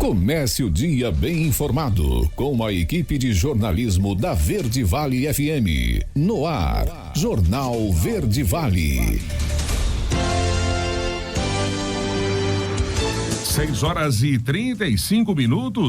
Comece o dia bem informado com a equipe de jornalismo da Verde Vale FM. No ar, Jornal Verde Vale. 6h35,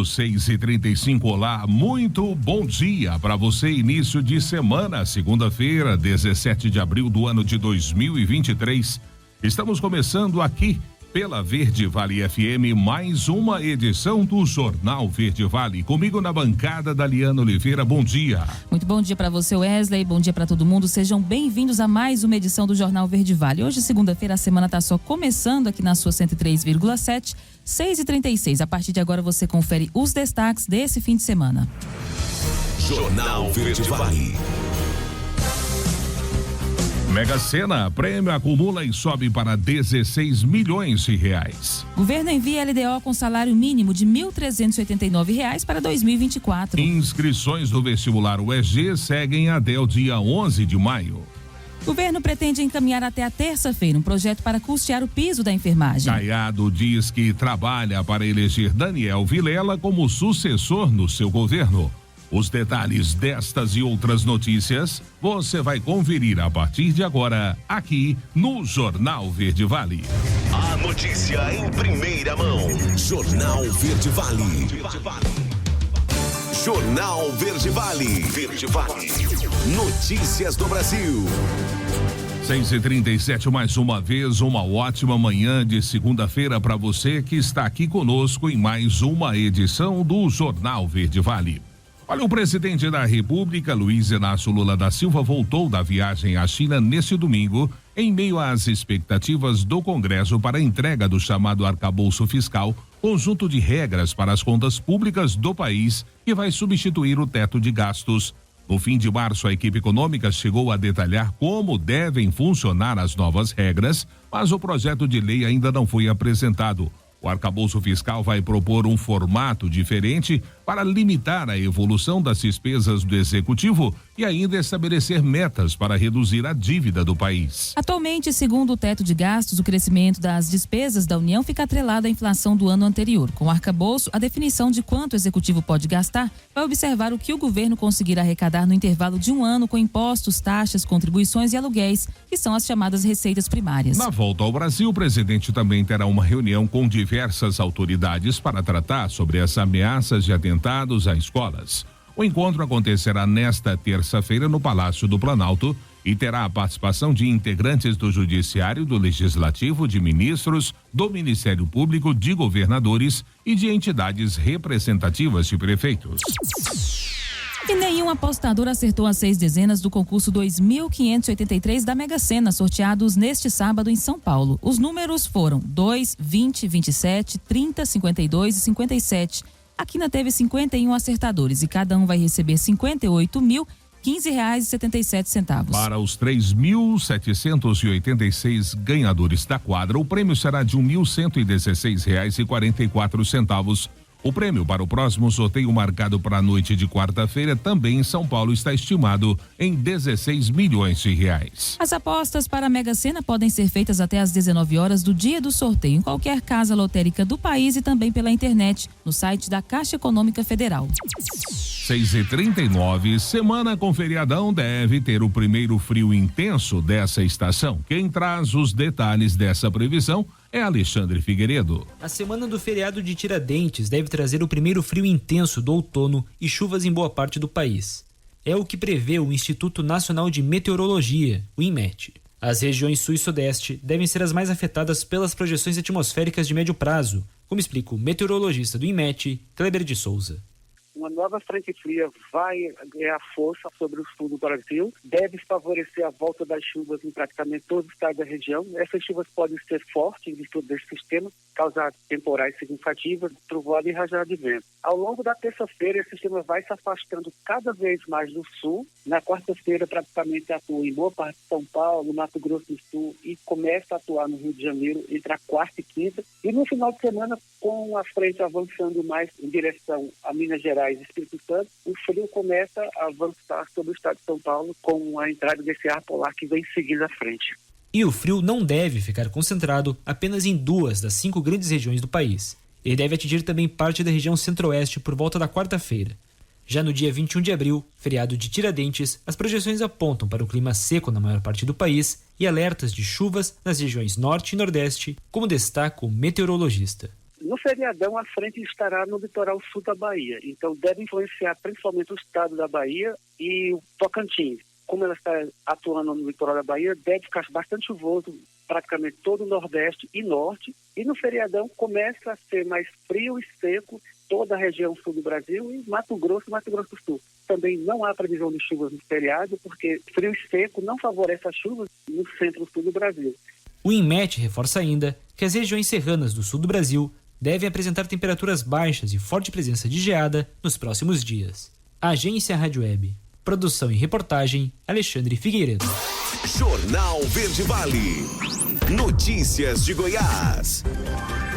6h35. Olá, muito bom dia para você. Início de semana, segunda-feira, 17 de abril do ano de 2023. Estamos começando aqui pela Verde Vale FM, mais uma edição do Jornal Verde Vale. Comigo na bancada, Daliana Oliveira, bom dia. Muito bom dia para você, Wesley, bom dia para todo mundo. Sejam bem-vindos a mais uma edição do Jornal Verde Vale. Hoje, segunda-feira, a semana está só começando aqui na sua 103,7, 6h36. A partir de agora você confere os destaques desse fim de semana. Jornal Verde Vale. Mega Sena, prêmio acumula e sobe para 16 milhões de reais. Governo envia LDO com salário mínimo de R$ 1.389 para 2024. Inscrições do vestibular UEG seguem até o dia 11 de maio. Governo pretende encaminhar até a terça-feira um projeto para custear o piso da enfermagem. Caiado diz que trabalha para eleger Daniel Vilela como sucessor no seu governo. Os detalhes destas e outras notícias você vai conferir a partir de agora aqui no Jornal Verde Vale. A notícia em primeira mão. Jornal Verde Vale. Jornal Verde Vale. Verde Vale. Notícias do Brasil. 6h37, mais uma vez, uma ótima manhã de segunda-feira para você que está aqui conosco em mais uma edição do Jornal Verde Vale. Olha, o presidente da República, Luiz Inácio Lula da Silva, voltou da viagem à China neste domingo, em meio às expectativas do Congresso para a entrega do chamado arcabouço fiscal, conjunto de regras para as contas públicas do país, que vai substituir o teto de gastos. No fim de março, a equipe econômica chegou a detalhar como devem funcionar as novas regras, mas o projeto de lei ainda não foi apresentado. O arcabouço fiscal vai propor um formato diferente para limitar a evolução das despesas do executivo e ainda estabelecer metas para reduzir a dívida do país. Atualmente, segundo o teto de gastos, o crescimento das despesas da União fica atrelado à inflação do ano anterior. Com o arcabouço, a definição de quanto o executivo pode gastar vai observar o que o governo conseguir arrecadar no intervalo de um ano com impostos, taxas, contribuições e aluguéis, que são as chamadas receitas primárias. Na volta ao Brasil, o presidente também terá uma reunião com diversas autoridades para tratar sobre as ameaças de atentados a escolas. O encontro acontecerá nesta terça-feira no Palácio do Planalto e terá a participação de integrantes do Judiciário, do Legislativo, de ministros, do Ministério Público, de governadores e de entidades representativas de prefeitos. E nenhum apostador acertou as 6 dezenas do concurso 2.583 da Mega Sena, sorteados neste sábado em São Paulo. Os números foram 2, 20, 27, 30, 52 e 57. A Quina teve 51 acertadores e cada um vai receber R$58.015,77. Para os 3.786 ganhadores da quadra, o prêmio será de R$1.116,44. O prêmio para o próximo sorteio, marcado para a noite de quarta-feira, também em São Paulo, está estimado em 16 milhões de reais. As apostas para a Mega Sena podem ser feitas até às 19 horas do dia do sorteio, em qualquer casa lotérica do país e também pela internet, no site da Caixa Econômica Federal. 6h39, semana com feriadão deve ter o primeiro frio intenso dessa estação. Quem traz os detalhes dessa previsão é Alexandre Figueiredo. A semana do feriado de Tiradentes deve trazer o primeiro frio intenso do outono e chuvas em boa parte do país. É o que prevê o Instituto Nacional de Meteorologia, o INMET. As regiões sul e sudeste devem ser as mais afetadas pelas projeções atmosféricas de médio prazo, como explica o meteorologista do INMET, Kleber de Souza. Uma nova frente fria vai ganhar força sobre o sul do Brasil, deve favorecer a volta das chuvas em praticamente todos os estados da região. Essas chuvas podem ser fortes em virtude desse sistema, causar temporais significativas, trovoada e rajada de vento. Ao longo da terça-feira, esse sistema vai se afastando cada vez mais do sul. Na quarta-feira, praticamente atua em boa parte de São Paulo, Mato Grosso do Sul e começa a atuar no Rio de Janeiro entre a quarta e quinta. E no final de semana, com a frente avançando mais em direção a Minas Gerais e Espírito Santo, o frio começa a avançar sobre o estado de São Paulo com a entrada desse ar polar que vem seguindo à frente. E o frio não deve ficar concentrado apenas em 2 das 5 grandes regiões do país. Ele deve atingir também parte da região centro-oeste por volta da quarta-feira. Já no dia 21 de abril, feriado de Tiradentes, as projeções apontam para um clima seco na maior parte do país e alertas de chuvas nas regiões norte e nordeste, como destaca o meteorologista. No feriadão, a frente estará no litoral sul da Bahia, então deve influenciar principalmente o estado da Bahia e o Tocantins. Como ela está atuando no litoral da Bahia, deve ficar bastante chuvoso praticamente todo o nordeste e norte. E no feriadão começa a ser mais frio e seco toda a região sul do Brasil e Mato Grosso do Sul. Também não há previsão de chuvas no feriado, porque frio e seco não favorece as chuvas no centro-sul do Brasil. O INMET reforça ainda que as regiões serranas do sul do Brasil devem apresentar temperaturas baixas e forte presença de geada nos próximos dias. Agência Rádio Web. Produção e reportagem, Alexandre Figueiredo. Jornal Verde Vale. Notícias de Goiás.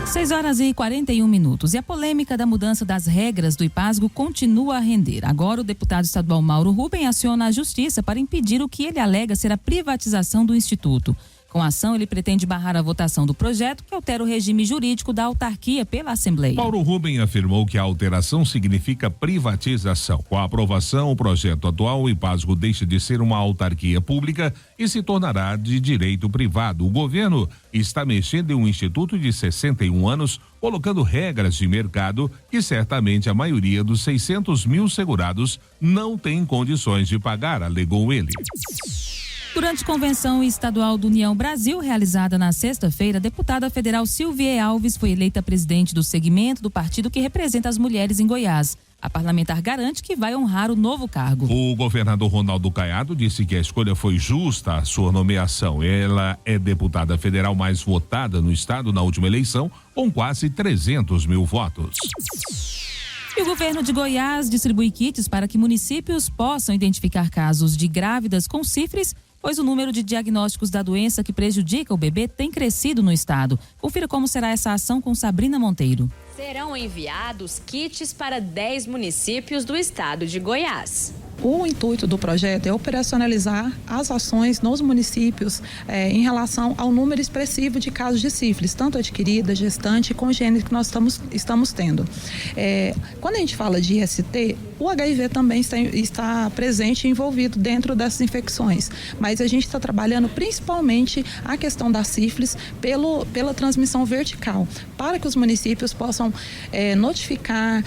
6h41. E a polêmica da mudança das regras do IPASGO continua a render. Agora o deputado estadual Mauro Rubem aciona a justiça para impedir o que ele alega ser a privatização do Instituto. Com a ação, ele pretende barrar a votação do projeto que altera o regime jurídico da autarquia pela Assembleia. Mauro Rubem afirmou que a alteração significa privatização. Com a aprovação, o projeto atual, o IPASGO deixa de ser uma autarquia pública e se tornará de direito privado. O governo está mexendo em um instituto de 61 anos, colocando regras de mercado que certamente a maioria dos 600 mil segurados não tem condições de pagar, alegou ele. Durante convenção estadual do União Brasil, realizada na sexta-feira, a deputada federal Silvia Alves foi eleita presidente do segmento do partido que representa as mulheres em Goiás. A parlamentar garante que vai honrar o novo cargo. O governador Ronaldo Caiado disse que a escolha foi justa a sua nomeação. Ela é deputada federal mais votada no estado na última eleição, com quase 300 mil votos. E o governo de Goiás distribui kits para que municípios possam identificar casos de grávidas com sífilis, pois o número de diagnósticos da doença que prejudica o bebê tem crescido no estado. Confira como será essa ação com Sabrina Monteiro. Serão enviados kits para 10 municípios do estado de Goiás. O intuito do projeto é operacionalizar as ações nos municípios em relação ao número expressivo de casos de sífilis, tanto adquirida, gestante e congênita que nós estamos tendo. Quando a gente fala de IST, o HIV também está presente e envolvido dentro dessas infecções, mas a gente está trabalhando principalmente a questão da sífilis pela transmissão vertical, para que os municípios possam notificar,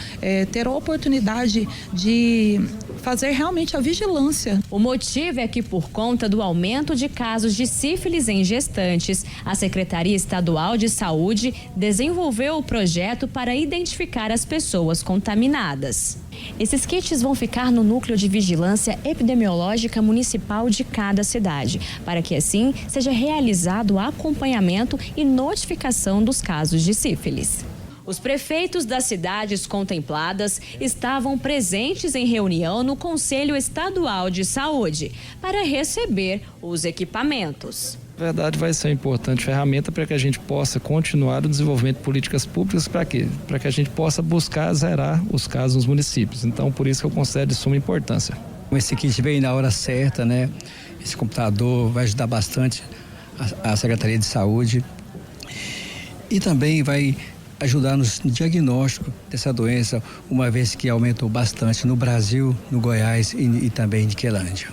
ter a oportunidade de fazer realmente a vigilância. O motivo é que, por conta do aumento de casos de sífilis em gestantes, a Secretaria Estadual de Saúde desenvolveu o projeto para identificar as pessoas contaminadas. Esses kits vão ficar no núcleo de vigilância epidemiológica municipal de cada cidade, para que assim seja realizado o acompanhamento e notificação dos casos de sífilis. Os prefeitos das cidades contempladas estavam presentes em reunião no Conselho Estadual de Saúde para receber os equipamentos. Na verdade, vai ser uma importante ferramenta para que a gente possa continuar o desenvolvimento de políticas públicas. Para quê? Para que a gente possa buscar zerar os casos nos municípios. Então, por isso que eu considero de suma importância. Esse kit veio na hora certa, né? Esse computador vai ajudar bastante a Secretaria de Saúde e também vai ajudar no diagnóstico dessa doença, uma vez que aumentou bastante no Brasil, no Goiás e também em Niquelândia.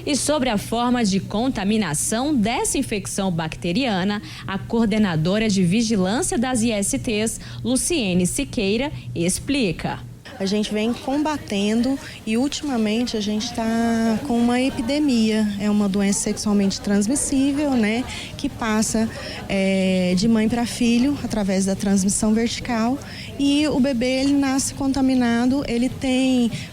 E sobre a forma de contaminação dessa infecção bacteriana, a coordenadora de vigilância das ISTs, Luciene Siqueira, explica. A gente vem combatendo e ultimamente a gente está com uma epidemia. É uma doença sexualmente transmissível, né? Que passa de mãe para filho através da transmissão vertical. E o bebê, ele nasce contaminado, ele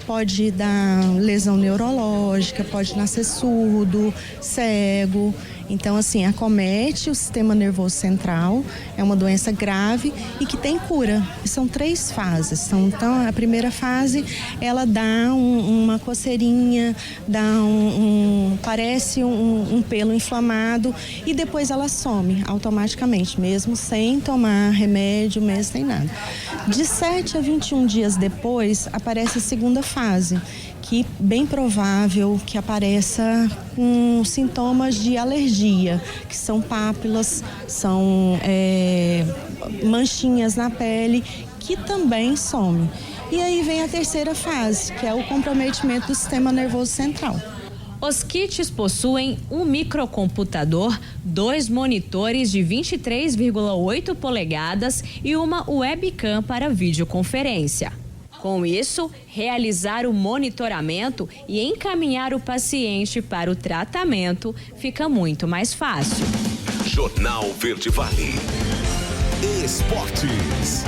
pode dar lesão neurológica, pode nascer surdo, cego. Então, assim, acomete o sistema nervoso central, é uma doença grave e que tem cura. São 3 fases. Então, a primeira fase, ela dá uma coceirinha, parece um pelo inflamado e depois ela some automaticamente, mesmo sem tomar remédio, mesmo sem nada. De 7 a 21 dias depois, aparece a segunda fase, que bem provável que apareça com sintomas de alergia, que são pápulas, são manchinhas na pele, que também some. E aí vem a terceira fase, que é o comprometimento do sistema nervoso central. Os kits possuem um microcomputador, 2 monitores de 23,8 polegadas e uma webcam para videoconferência. Com isso, realizar o monitoramento e encaminhar o paciente para o tratamento fica muito mais fácil. Jornal Verde Vale. Esportes.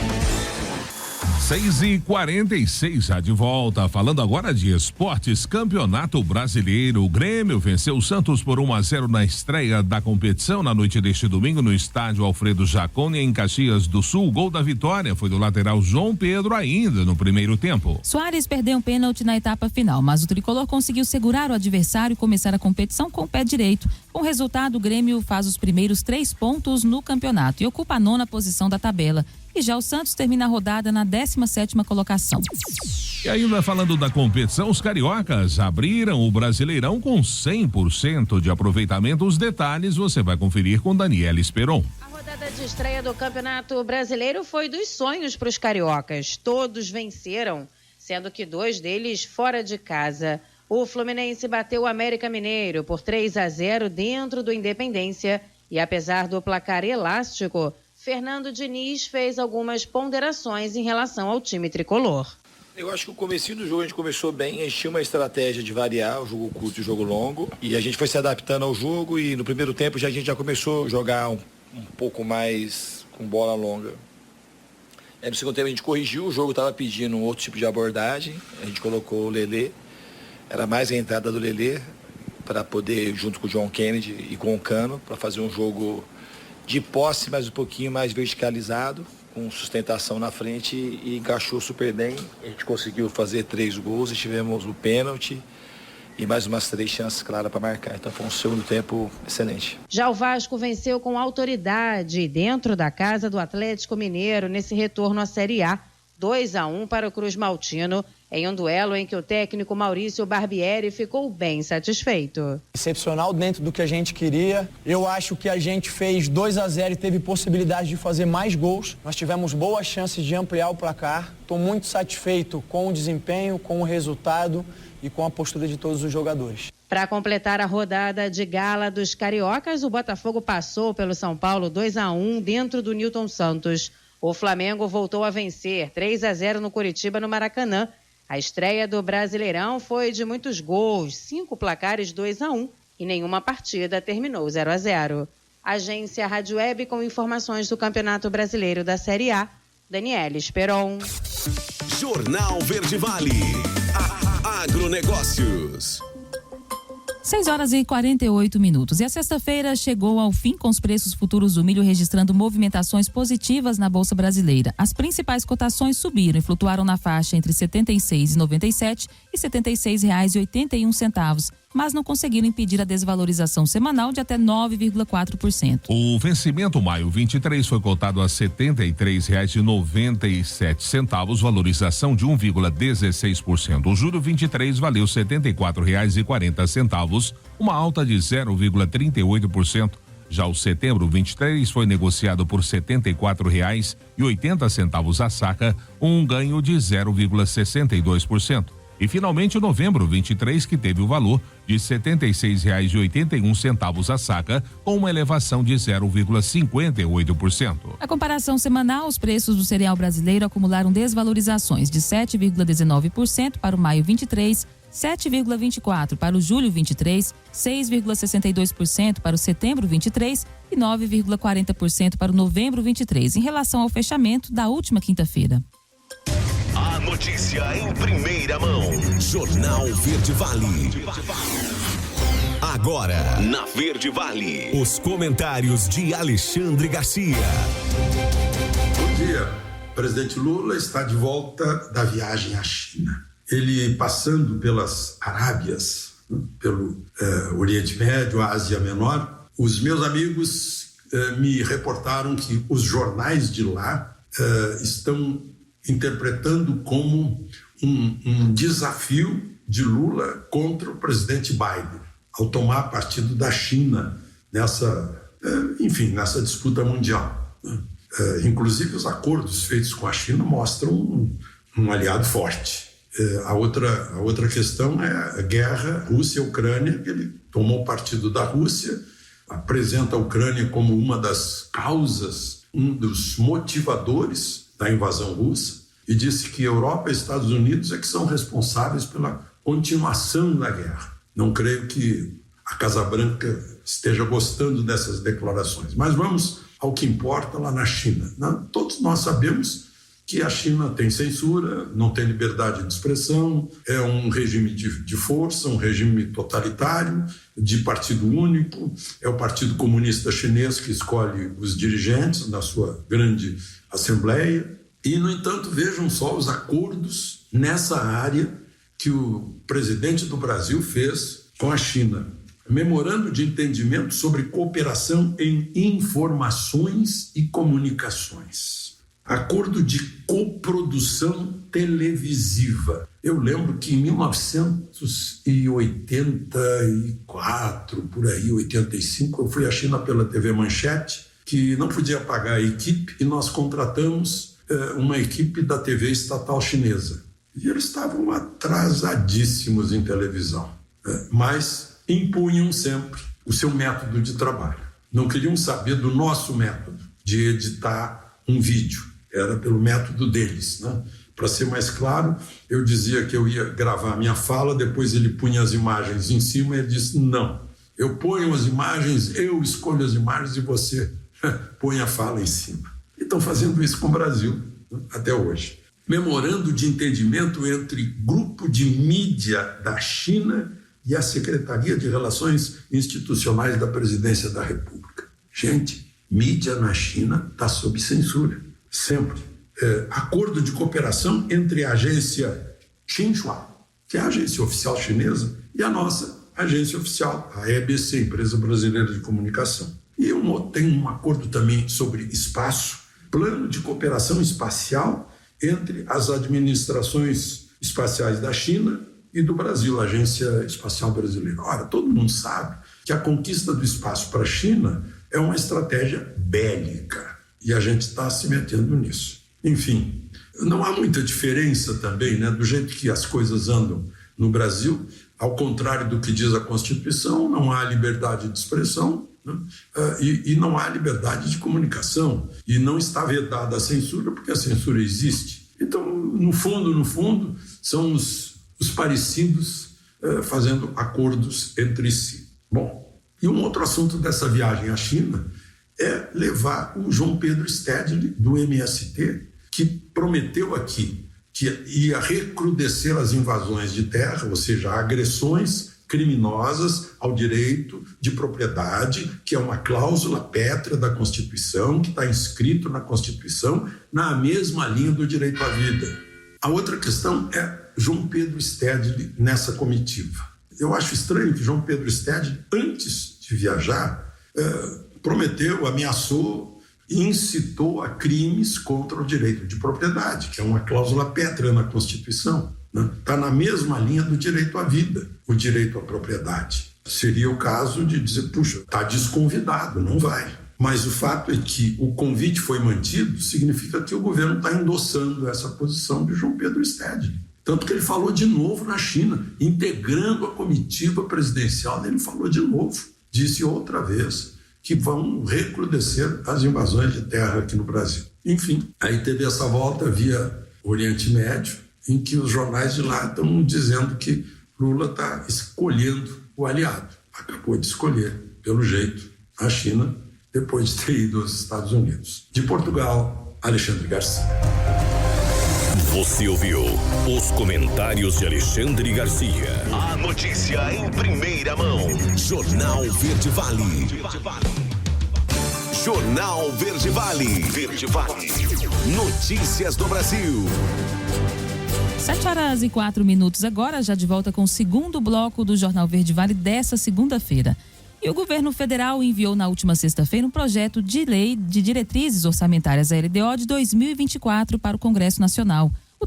6h46, já de volta, falando agora de esportes, Campeonato Brasileiro. O Grêmio venceu o Santos por 1-0 na estreia da competição na noite deste domingo no estádio Alfredo Jaconi, em Caxias do Sul. O gol da vitória foi do lateral João Pedro ainda no primeiro tempo. Soares perdeu um pênalti na etapa final, mas o tricolor conseguiu segurar o adversário e começar a competição com o pé direito. Com o resultado, o Grêmio faz os primeiros 3 pontos no campeonato e ocupa a 9ª posição da tabela. E já o Santos termina a rodada na 17ª colocação. E ainda falando da competição, os cariocas abriram o Brasileirão com 100% de aproveitamento. Os detalhes você vai conferir com Daniela Esperon. A rodada de estreia do Campeonato Brasileiro foi dos sonhos para os cariocas. Todos venceram, sendo que 2 deles fora de casa. O Fluminense bateu o América Mineiro por 3-0 dentro do Independência e, apesar do placar elástico, Fernando Diniz fez algumas ponderações em relação ao time tricolor. Eu acho que o comecinho do jogo a gente começou bem, a gente tinha uma estratégia de variar o jogo curto e o jogo longo, e a gente foi se adaptando ao jogo e no primeiro tempo a gente já começou a jogar um pouco mais com bola longa. No segundo tempo a gente corrigiu, o jogo estava pedindo um outro tipo de abordagem, a gente colocou o Lelê, era mais a entrada do Lelê para poder, junto com o John Kennedy e com o Cano, para fazer um jogo de posse, mas um pouquinho mais verticalizado, com sustentação na frente e encaixou super bem. A gente conseguiu fazer 3 gols e tivemos o pênalti e mais umas 3 chances claras para marcar. Então foi um segundo tempo excelente. Já o Vasco venceu com autoridade dentro da casa do Atlético Mineiro nesse retorno à Série A. 2-1 para o Cruz Maltino, em um duelo em que o técnico Maurício Barbieri ficou bem satisfeito. Excepcional dentro do que a gente queria. Eu acho que a gente fez 2-0 e teve possibilidade de fazer mais gols. Nós tivemos boas chances de ampliar o placar. Estou muito satisfeito com o desempenho, com o resultado e com a postura de todos os jogadores. Para completar a rodada de gala dos cariocas, o Botafogo passou pelo São Paulo 2-1 dentro do Newton Santos. O Flamengo voltou a vencer 3-0 no Curitiba, no Maracanã. A estreia do Brasileirão foi de muitos gols, 5 placares 2-1 e nenhuma partida terminou 0-0. Agência Rádio Web com informações do Campeonato Brasileiro da Série A, Daniela Esperon. Jornal Verde Vale. Agronegócios. 6h48. E a sexta-feira chegou ao fim com os preços futuros do milho registrando movimentações positivas na Bolsa Brasileira. As principais cotações subiram e flutuaram na faixa entre R$ 76,97 e R$ 76,81, mas não conseguiram impedir a desvalorização semanal de até 9,4%. O vencimento maio 23 foi cotado a R$ 73,97, valorização de 1,16%. O julho 23 valeu R$ 74,40, uma alta de 0,38%. Já o setembro 23 foi negociado por R$ 74,80 a saca, um ganho de 0,62%. E finalmente o novembro 23, que teve o valor de R$ 76,81 a saca, com uma elevação de 0,58%. Na comparação semanal, os preços do cereal brasileiro acumularam desvalorizações de 7,19% para o maio 23, 7,24% para o julho 23, 6,62% para o setembro 23 e 9,40% para o novembro 23, em relação ao fechamento da última quinta-feira. A notícia em primeira mão. Jornal Verde Vale. Agora, na Verde Vale, os comentários de Alexandre Garcia. Bom dia. O presidente Lula está de volta da viagem à China. Ele passando pelas Arábias, pelo Oriente Médio, Ásia Menor, os meus amigos me reportaram que os jornais de lá estão interpretando como um desafio de Lula contra o presidente Biden, ao tomar partido da China nessa disputa mundial. Inclusive, os acordos feitos com a China mostram um aliado forte. A outra questão é a guerra Rússia-Ucrânia, que ele tomou partido da Rússia, apresenta a Ucrânia como uma das causas, um dos motivadores da invasão russa, e disse que Europa e Estados Unidos é que são responsáveis pela continuação da guerra. Não creio que a Casa Branca esteja gostando dessas declarações. Mas vamos ao que importa lá na China. Todos nós sabemos que a China tem censura, não tem liberdade de expressão, é um regime de força, um regime totalitário, de partido único, é o Partido Comunista Chinês que escolhe os dirigentes na sua grande assembleia. E, no entanto, vejam só os acordos nessa área que o presidente do Brasil fez com a China. Memorando de entendimento sobre cooperação em informações e comunicações. Acordo de coprodução televisiva. Eu lembro que em 1984, por aí, 85, eu fui à China pela TV Manchete, que não podia pagar a equipe, e nós contratamos uma equipe da TV estatal chinesa. E eles estavam atrasadíssimos em televisão, mas impunham sempre o seu método de trabalho. Não queriam saber do nosso método de editar um vídeo. Era pelo método deles, né? Para ser mais claro, eu dizia que eu ia gravar a minha fala, depois ele punha as imagens em cima e ele disse, não, eu ponho as imagens, eu escolho as imagens e você põe a fala em cima. E estão fazendo isso com o Brasil, né, até hoje. Memorando de entendimento entre Grupo de Mídia da China e a Secretaria de Relações Institucionais da Presidência da República. Gente, mídia na China está sob censura, sempre. Acordo de cooperação entre a agência Xinhua, que é a agência oficial chinesa, e a nossa agência oficial, a EBC, Empresa Brasileira de Comunicação. E tem um acordo também sobre espaço, plano de cooperação espacial entre as administrações espaciais da China e do Brasil, a Agência Espacial Brasileira. Ora, todo mundo sabe que a conquista do espaço para a China é uma estratégia bélica e a gente está se metendo nisso. Enfim, não há muita diferença também, né, do jeito que as coisas andam no Brasil. Ao contrário do que diz a Constituição, não há liberdade de expressão, né, e não há liberdade de comunicação. E não está vedada a censura, porque a censura existe. Então, no fundo, são os parecidos fazendo acordos entre si. Bom, e um outro assunto dessa viagem à China é levar o João Pedro Stedley, do MST, que prometeu aqui que ia recrudescer as invasões de terra, ou seja, agressões criminosas ao direito de propriedade, que é uma cláusula pétrea da Constituição, que está inscrito na Constituição, na mesma linha do direito à vida. A outra questão é João Pedro Stedley nessa comitiva. Eu acho estranho que João Pedro Stedley, antes de viajar, prometeu, ameaçou, incitou a crimes contra o direito de propriedade, que é uma cláusula pétrea na Constituição. Está na mesma linha do direito à vida, o direito à propriedade. Seria o caso de dizer, puxa, está desconvidado, não vai. Mas o fato é que o convite foi mantido, significa que o governo está endossando essa posição de João Pedro Stedley. Tanto que ele falou de novo na China, integrando a comitiva presidencial, ele falou de novo, disse outra vez que vão recrudescer as invasões de terra aqui no Brasil. Enfim, aí teve essa volta via Oriente Médio, em que os jornais de lá estão dizendo que Lula está escolhendo o aliado. Acabou de escolher, pelo jeito, a China, depois de ter ido aos Estados Unidos. De Portugal, Alexandre Garcia. Você ouviu os comentários de Alexandre Garcia. A notícia em primeira mão. Jornal Verde Vale. Jornal Verde Vale. Verde Vale. Notícias do Brasil. 7h04 agora, já de volta com o segundo bloco do Jornal Verde Vale dessa segunda-feira. E o governo federal enviou na última sexta-feira um projeto de lei de diretrizes orçamentárias, a LDO, de 2024 para o Congresso Nacional. O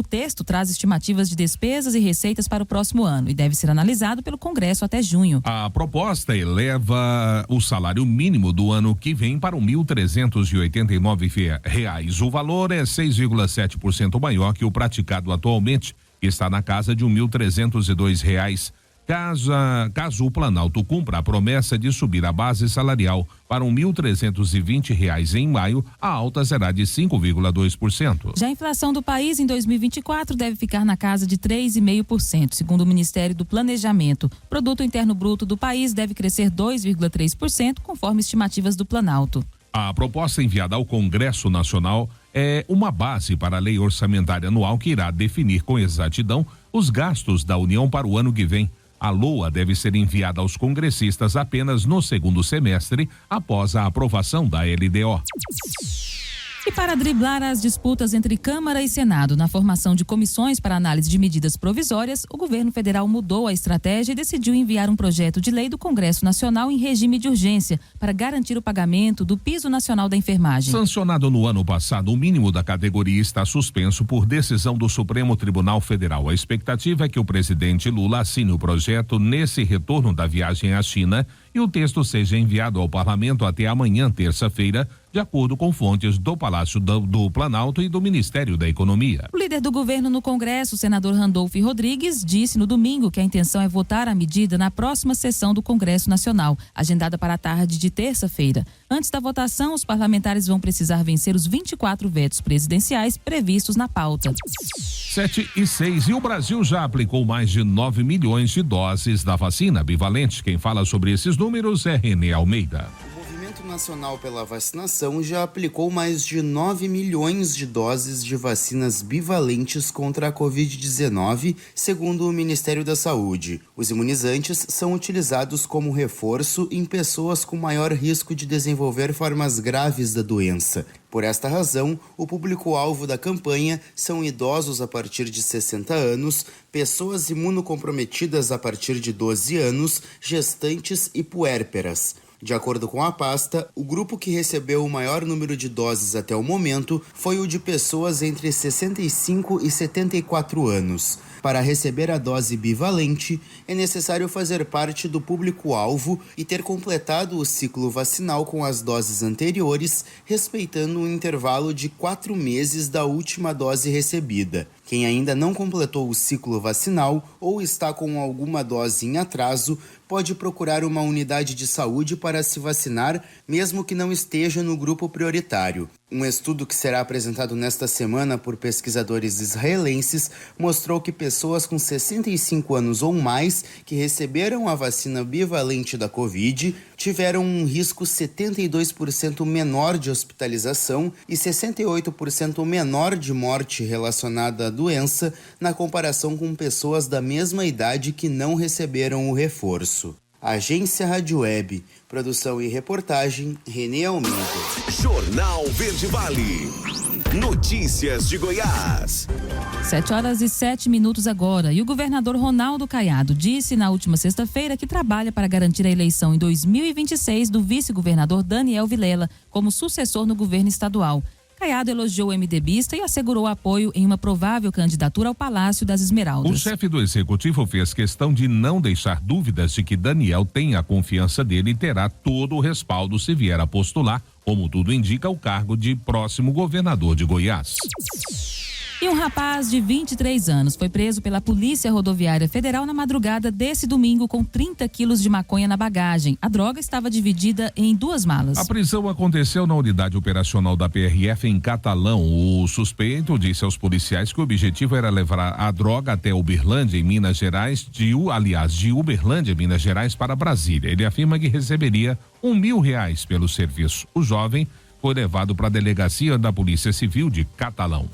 texto traz estimativas de despesas e receitas para o próximo ano e deve ser analisado pelo Congresso até junho. A proposta eleva o salário mínimo do ano que vem para R$ 1.389. O valor é 6,7% maior que o praticado atualmente, que está na casa de R$ 1.302. Caso o Planalto cumpra a promessa de subir a base salarial para R$ 1.320 em maio, a alta será de 5,2%. Já a inflação do país em 2024 deve ficar na casa de 3,5%, segundo o Ministério do Planejamento. O Produto Interno Bruto do país deve crescer 2,3%, conforme estimativas do Planalto. A proposta enviada ao Congresso Nacional é uma base para a lei orçamentária anual que irá definir com exatidão os gastos da União para o ano que vem. A LOA deve ser enviada aos congressistas apenas no segundo semestre, após a aprovação da LDO. E para driblar as disputas entre Câmara e Senado na formação de comissões para análise de medidas provisórias, o governo federal mudou a estratégia e decidiu enviar um projeto de lei do Congresso Nacional em regime de urgência para garantir o pagamento do piso nacional da enfermagem. Sancionado no ano passado, o mínimo da categoria está suspenso por decisão do Supremo Tribunal Federal. A expectativa é que o presidente Lula assine o projeto nesse retorno da viagem à China e o texto seja enviado ao parlamento até amanhã, terça-feira, de acordo com fontes do Palácio do Planalto e do Ministério da Economia. O líder do governo no Congresso, o senador Randolfo Rodrigues, disse no domingo que a intenção é votar a medida na próxima sessão do Congresso Nacional, agendada para a tarde de terça-feira. Antes da votação, os parlamentares vão precisar vencer os 24 vetos presidenciais previstos na pauta. 7:06. E o Brasil já aplicou mais de 9 milhões de doses da vacina bivalente. Quem fala sobre esses números é Renê Almeida. O Movimento Nacional pela Vacinação já aplicou mais de 9 milhões de doses de vacinas bivalentes contra a Covid-19, segundo o Ministério da Saúde. Os imunizantes são utilizados como reforço em pessoas com maior risco de desenvolver formas graves da doença. Por esta razão, o público-alvo da campanha são idosos a partir de 60 anos, pessoas imunocomprometidas a partir de 12 anos, gestantes e puérperas. De acordo com a pasta, o grupo que recebeu o maior número de doses até o momento foi o de pessoas entre 65 e 74 anos. Para receber a dose bivalente, é necessário fazer parte do público-alvo e ter completado o ciclo vacinal com as doses anteriores, respeitando um intervalo de 4 meses da última dose recebida. Quem ainda não completou o ciclo vacinal ou está com alguma dose em atraso, pode procurar uma unidade de saúde para se vacinar, mesmo que não esteja no grupo prioritário. Um estudo que será apresentado nesta semana por pesquisadores israelenses mostrou que pessoas com 65 anos ou mais que receberam a vacina bivalente da Covid tiveram um risco 72% menor de hospitalização e 68% menor de morte relacionada à doença na comparação com pessoas da mesma idade que não receberam o reforço. Agência Rádio Web, produção e reportagem, Renê Almeida. Jornal Verde Vale. Notícias de Goiás. 7:07 agora. E o governador Ronaldo Caiado disse na última sexta-feira que trabalha para garantir a eleição em 2026 do vice-governador Daniel Vilela como sucessor no governo estadual. Caiado elogiou o MDBista e assegurou apoio em uma provável candidatura ao Palácio das Esmeraldas. O chefe do executivo fez questão de não deixar dúvidas de que Daniel tem a confiança dele e terá todo o respaldo se vier a postular, como tudo indica, o cargo de próximo governador de Goiás. E um rapaz de 23 anos foi preso pela Polícia Rodoviária Federal na madrugada desse domingo com 30 quilos de maconha na bagagem. A droga estava dividida em 2 malas. A prisão aconteceu na unidade operacional da PRF em Catalão. O suspeito disse aos policiais que o objetivo era levar a droga até Uberlândia, em Minas Gerais, de Uberlândia, Minas Gerais, para Brasília. Ele afirma que receberia R$1.000 pelo serviço. O jovem foi levado para a delegacia da Polícia Civil de Catalão.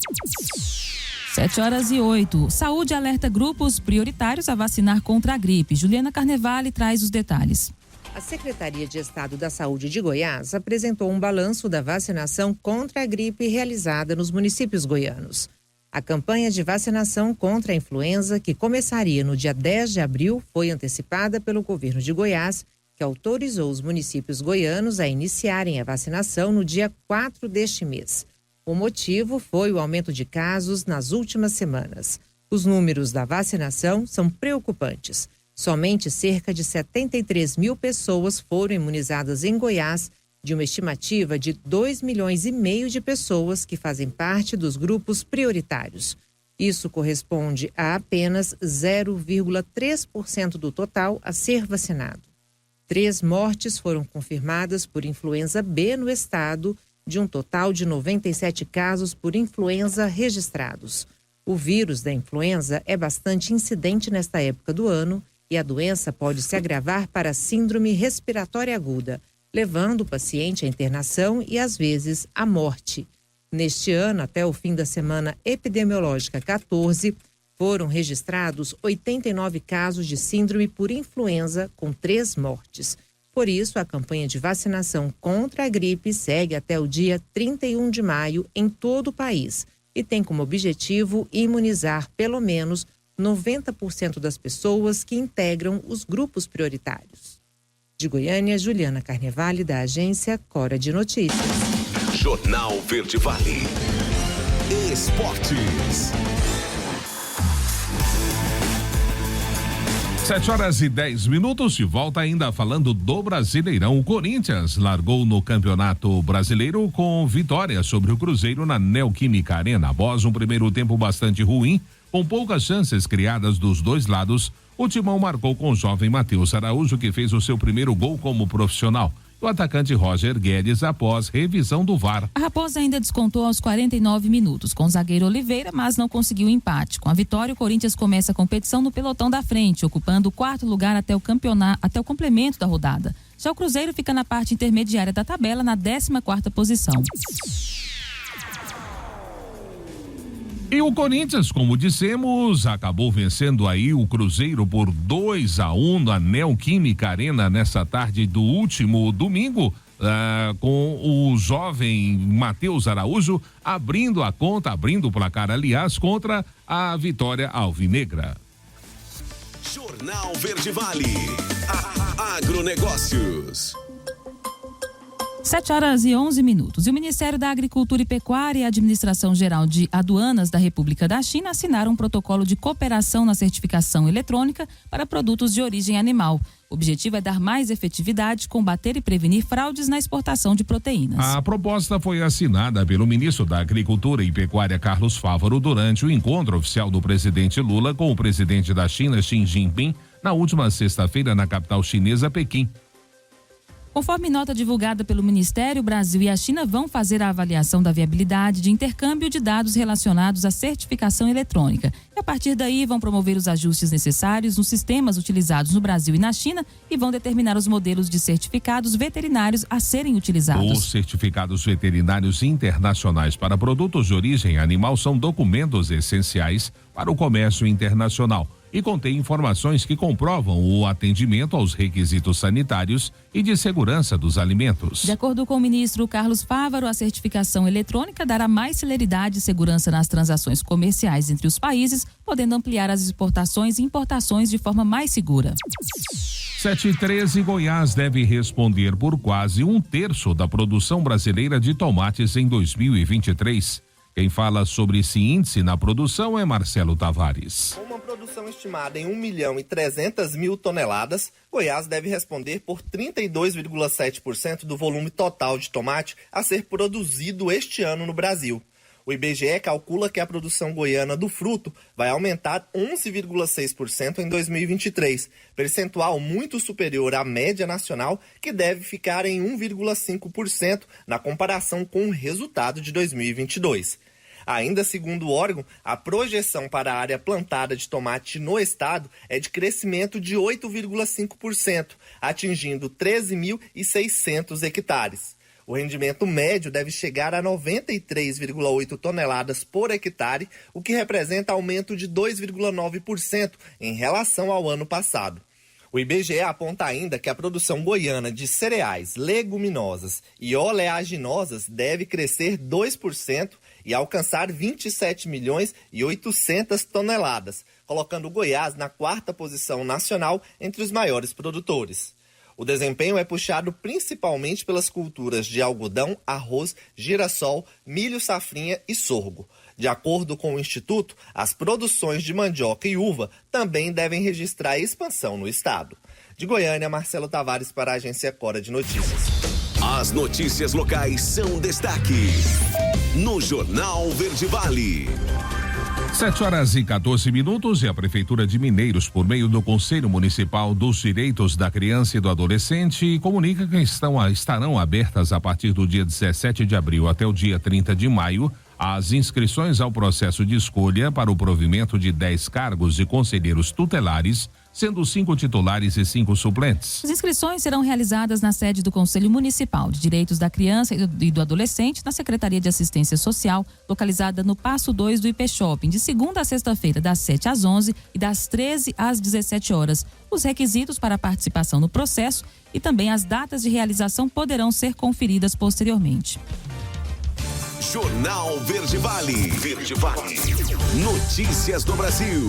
7:08. Saúde alerta grupos prioritários a vacinar contra a gripe. Juliana Carnevale traz os detalhes. A Secretaria de Estado da Saúde de Goiás apresentou um balanço da vacinação contra a gripe realizada nos municípios goianos. A campanha de vacinação contra a influenza, que começaria no dia 10 de abril, foi antecipada pelo governo de Goiás, que autorizou os municípios goianos a iniciarem a vacinação no dia 4 deste mês. O motivo foi o aumento de casos nas últimas semanas. Os números da vacinação são preocupantes. Somente cerca de 73 mil pessoas foram imunizadas em Goiás, de uma estimativa de 2,5 milhões de pessoas que fazem parte dos grupos prioritários. Isso corresponde a apenas 0,3% do total a ser vacinado. 3 mortes foram confirmadas por influenza B no estado, de um total de 97 casos por influenza registrados. O vírus da influenza é bastante incidente nesta época do ano e a doença pode se agravar para a síndrome respiratória aguda, levando o paciente à internação e, às vezes, à morte. Neste ano, até o fim da semana epidemiológica 14, foram registrados 89 casos de síndrome por influenza, com 3 mortes. Por isso, a campanha de vacinação contra a gripe segue até o dia 31 de maio em todo o país e tem como objetivo imunizar pelo menos 90% das pessoas que integram os grupos prioritários. De Goiânia, Juliana Carnevale, da agência Cora de Notícias. Jornal Verde Vale. Esportes. 7h10, de volta ainda falando do Brasileirão. O Corinthians largou no Campeonato Brasileiro com vitória sobre o Cruzeiro na Neoquímica Arena. Após um primeiro tempo bastante ruim, com poucas chances criadas dos dois lados, o Timão marcou com o jovem Matheus Araújo, que fez o seu primeiro gol como profissional. O atacante Roger Guedes após revisão do VAR. A Raposa ainda descontou aos 49 minutos com o zagueiro Oliveira, mas não conseguiu empate. Com a vitória, o Corinthians começa a competição no pelotão da frente, ocupando o 4º lugar até o complemento da rodada. Já o Cruzeiro fica na parte intermediária da tabela, na 14ª posição. E o Corinthians, como dissemos, acabou vencendo aí o Cruzeiro por 2-1 na Neoquímica Arena nessa tarde do último domingo, com o jovem Matheus Araújo abrindo o placar, aliás, contra a vitória alvinegra. Jornal Verde Vale. Agronegócios. 7h11. E o Ministério da Agricultura e Pecuária e a Administração Geral de Aduanas da República da China assinaram um protocolo de cooperação na certificação eletrônica para produtos de origem animal. O objetivo é dar mais efetividade, combater e prevenir fraudes na exportação de proteínas. A proposta foi assinada pelo ministro da Agricultura e Pecuária, Carlos Fávaro, durante o encontro oficial do presidente Lula com o presidente da China, Xi Jinping, na última sexta-feira na capital chinesa, Pequim. Conforme nota divulgada pelo Ministério, o Brasil e a China vão fazer a avaliação da viabilidade de intercâmbio de dados relacionados à certificação eletrônica. E a partir daí vão promover os ajustes necessários nos sistemas utilizados no Brasil e na China e vão determinar os modelos de certificados veterinários a serem utilizados. Os certificados veterinários internacionais para produtos de origem animal são documentos essenciais para o comércio internacional e contém informações que comprovam o atendimento aos requisitos sanitários e de segurança dos alimentos. De acordo com o ministro Carlos Fávaro, a certificação eletrônica dará mais celeridade e segurança nas transações comerciais entre os países, podendo ampliar as exportações e importações de forma mais segura. 7h13, Goiás deve responder por quase 1/3 da produção brasileira de tomates em 2023. Quem fala sobre esse índice na produção é Marcelo Tavares. Com uma produção estimada em 1.300.000 toneladas, Goiás deve responder por 32,7% do volume total de tomate a ser produzido este ano no Brasil. O IBGE calcula que a produção goiana do fruto vai aumentar 11,6% em 2023, percentual muito superior à média nacional, que deve ficar em 1,5% na comparação com o resultado de 2022. Ainda segundo o órgão, a projeção para a área plantada de tomate no estado é de crescimento de 8,5%, atingindo 13.600 hectares. O rendimento médio deve chegar a 93,8 toneladas por hectare, o que representa aumento de 2,9% em relação ao ano passado. O IBGE aponta ainda que a produção goiana de cereais, leguminosas e oleaginosas deve crescer 2% e alcançar 27.800.000 toneladas, colocando Goiás na 4ª posição nacional entre os maiores produtores. O desempenho é puxado principalmente pelas culturas de algodão, arroz, girassol, milho, safrinha e sorgo. De acordo com o Instituto, as produções de mandioca e uva também devem registrar expansão no estado. De Goiânia, Marcelo Tavares para a Agência Cora de Notícias. As notícias locais são destaque no Jornal Verde Vale. 7h14 e a Prefeitura de Mineiros, por meio do Conselho Municipal dos Direitos da Criança e do Adolescente, comunica que estarão abertas a partir do dia 17 de abril até o dia 30 de maio as inscrições ao processo de escolha para o provimento de 10 cargos de conselheiros tutelares, sendo 5 titulares e 5 suplentes. As inscrições serão realizadas na sede do Conselho Municipal de Direitos da Criança e do Adolescente, na Secretaria de Assistência Social, localizada no Passo 2 do IP Shopping, de segunda a sexta-feira, das 7 às 11 e das 13 às 17 horas. Os requisitos para a participação no processo e também as datas de realização poderão ser conferidas posteriormente. Jornal Verde Vale. Verde Vale. Notícias do Brasil.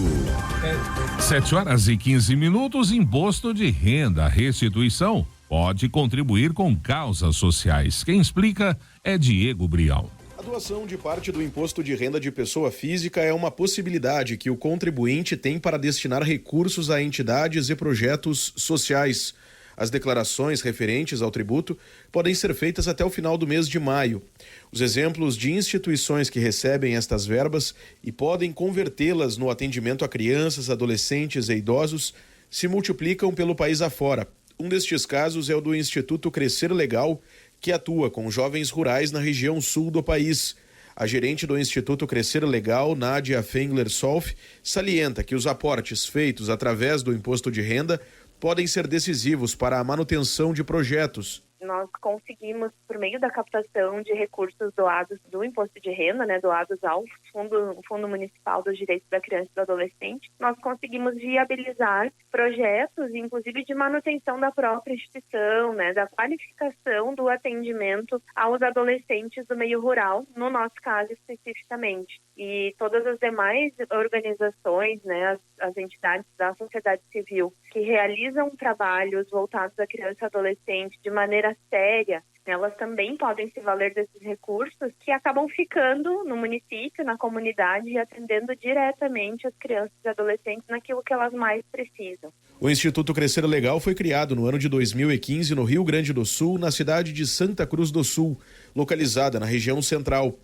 7h15. Imposto de renda, restituição pode contribuir com causas sociais. Quem explica é Diego Brial. A doação de parte do imposto de renda de pessoa física é uma possibilidade que o contribuinte tem para destinar recursos a entidades e projetos sociais. As declarações referentes ao tributo podem ser feitas até o final do mês de maio. Os exemplos de instituições que recebem estas verbas e podem convertê-las no atendimento a crianças, adolescentes e idosos se multiplicam pelo país afora. Um destes casos é o do Instituto Crescer Legal, que atua com jovens rurais na região sul do país. A gerente do Instituto Crescer Legal, Nádia Fengler-Solf, salienta que os aportes feitos através do imposto de renda podem ser decisivos para a manutenção de projetos. Nós conseguimos, por meio da captação de recursos doados do imposto de renda, doados ao Fundo Municipal dos Direitos da Criança e do Adolescente, nós conseguimos viabilizar projetos, inclusive de manutenção da própria instituição, da qualificação do atendimento aos adolescentes do meio rural, no nosso caso especificamente. E todas as demais organizações, as entidades da sociedade civil que realizam trabalhos voltados à criança e adolescente de maneira séria, elas também podem se valer desses recursos que acabam ficando no município, na comunidade e atendendo diretamente as crianças e adolescentes naquilo que elas mais precisam. O Instituto Crescer Legal foi criado no ano de 2015 no Rio Grande do Sul, na cidade de Santa Cruz do Sul, localizada na região central.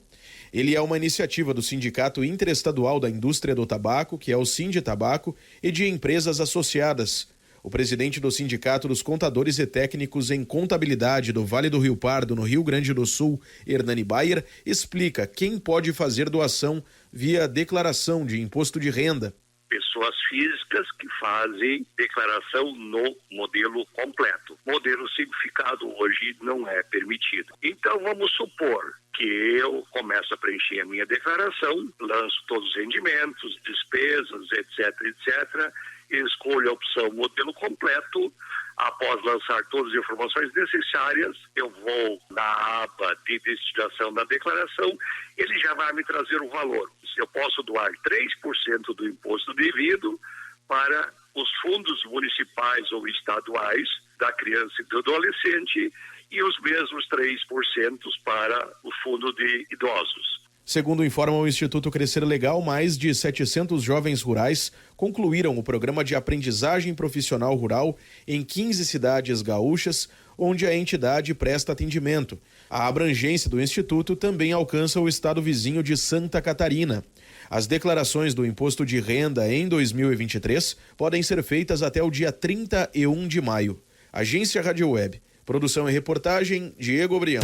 Ele é uma iniciativa do Sindicato Interestadual da Indústria do Tabaco, que é o Sinditabaco, e de empresas associadas. O presidente do Sindicato dos Contadores e Técnicos em Contabilidade do Vale do Rio Pardo, no Rio Grande do Sul, Hernani Bayer, explica quem pode fazer doação via declaração de imposto de renda. Pessoas físicas que fazem declaração no modelo completo. Modelo simplificado hoje não é permitido. Então vamos supor que eu começo a preencher a minha declaração, lanço todos os rendimentos, despesas, etc., escolho a opção modelo completo. Após lançar todas as informações necessárias, eu vou na aba de destinação da declaração, ele já vai me trazer o valor. Eu posso doar 3% do imposto devido para os fundos municipais ou estaduais da criança e do adolescente e os mesmos 3% para o fundo de idosos. Segundo informa o Instituto Crescer Legal, mais de 700 jovens rurais concluíram o programa de aprendizagem profissional rural em 15 cidades gaúchas, onde a entidade presta atendimento. A abrangência do Instituto também alcança o estado vizinho de Santa Catarina. As declarações do imposto de renda em 2023 podem ser feitas até o dia 31 de maio. Agência Rádio Web. Produção e reportagem, Diego Brião.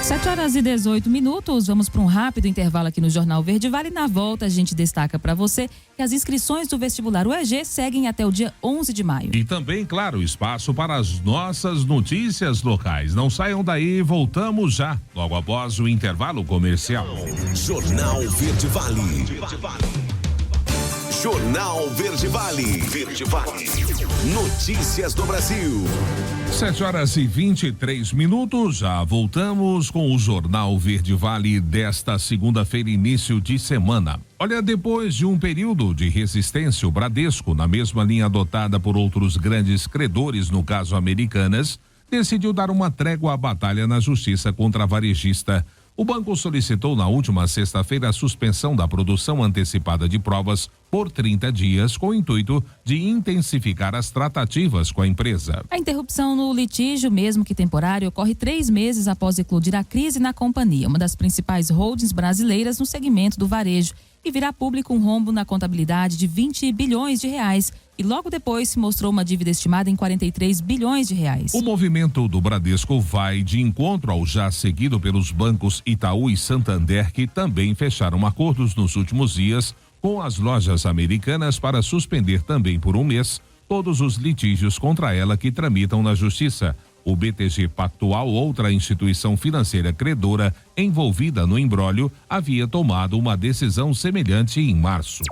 7h18. Vamos para um rápido intervalo aqui no Jornal Verde Vale. Na volta, a gente destaca para você que as inscrições do vestibular UEG seguem até o dia 11 de maio. E também, claro, espaço para as nossas notícias locais. Não saiam daí, voltamos já, logo após o intervalo comercial. Jornal Verde Vale. Jornal Verde Vale. Verde Vale. Notícias do Brasil. 7h23. Já voltamos com o Jornal Verde Vale desta segunda-feira, início de semana. Olha, depois de um período de resistência, o Bradesco, na mesma linha adotada por outros grandes credores, no caso Americanas, decidiu dar uma trégua à batalha na justiça contra a varejista. O banco solicitou na última sexta-feira a suspensão da produção antecipada de provas por 30 dias, com o intuito de intensificar as tratativas com a empresa. A interrupção no litígio, mesmo que temporário, ocorre 3 meses após eclodir a crise na companhia, uma das principais holdings brasileiras no segmento do varejo, e virá público um rombo na contabilidade de 20 bilhões de reais. E logo depois se mostrou uma dívida estimada em 43 bilhões de reais. O movimento do Bradesco vai de encontro ao já seguido pelos bancos Itaú e Santander, que também fecharam acordos nos últimos dias com as lojas Americanas para suspender também por um mês todos os litígios contra ela que tramitam na justiça. O BTG Pactual, outra instituição financeira credora envolvida no imbróglio, havia tomado uma decisão semelhante em março.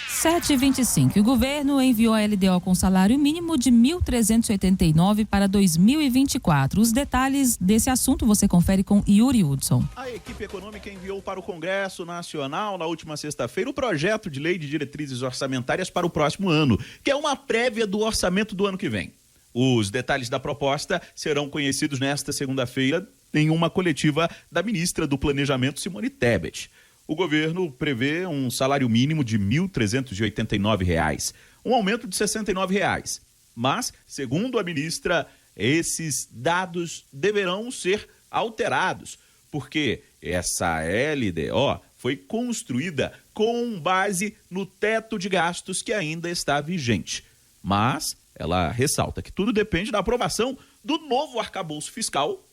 7h25. O governo enviou a LDO com salário mínimo de R$ 1.389 para 2024. Os detalhes desse assunto você confere com Yuri Hudson. A equipe econômica enviou para o Congresso Nacional na última sexta-feira o projeto de lei de diretrizes orçamentárias para o próximo ano, que é uma prévia do orçamento do ano que vem. Os detalhes da proposta serão conhecidos nesta segunda-feira em uma coletiva da ministra do Planejamento, Simone Tebet. O governo prevê um salário mínimo de R$ 1.389, um aumento de R$ 69. Mas, segundo a ministra, esses dados deverão ser alterados, porque essa LDO foi construída com base no teto de gastos que ainda está vigente. Mas ela ressalta que tudo depende da aprovação do novo arcabouço fiscal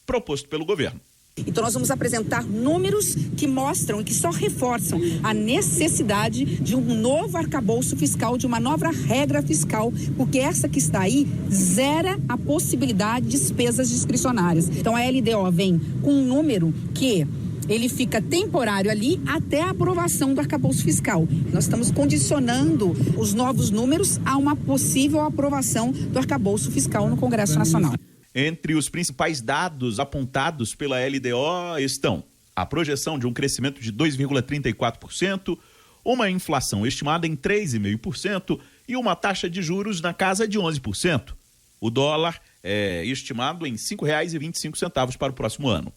proposto pelo governo. Então nós vamos apresentar números que mostram e que só reforçam a necessidade de um novo arcabouço fiscal, de uma nova regra fiscal, porque essa que está aí zera a possibilidade de despesas discricionárias. Então a LDO vem com um número que ele fica temporário ali até a aprovação do arcabouço fiscal. Nós estamos condicionando os novos números a uma possível aprovação do arcabouço fiscal no Congresso Nacional. Entre os principais dados apontados pela LDO estão a projeção de um crescimento de 2,34%, uma inflação estimada em 3,5% e uma taxa de juros na casa de 11%. O dólar é estimado em R$ 5,25 para o próximo ano.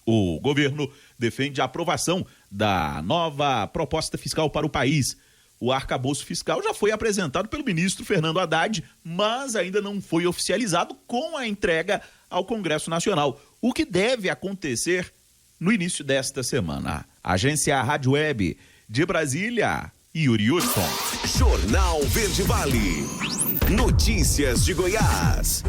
O governo defende a aprovação da nova proposta fiscal para o país. O arcabouço fiscal já foi apresentado pelo ministro Fernando Haddad, mas ainda não foi oficializado com a entrega ao Congresso Nacional, o que deve acontecer no início desta semana. Agência Rádio Web de Brasília, Yuri Hudson. Jornal Verde Vale. Notícias de Goiás.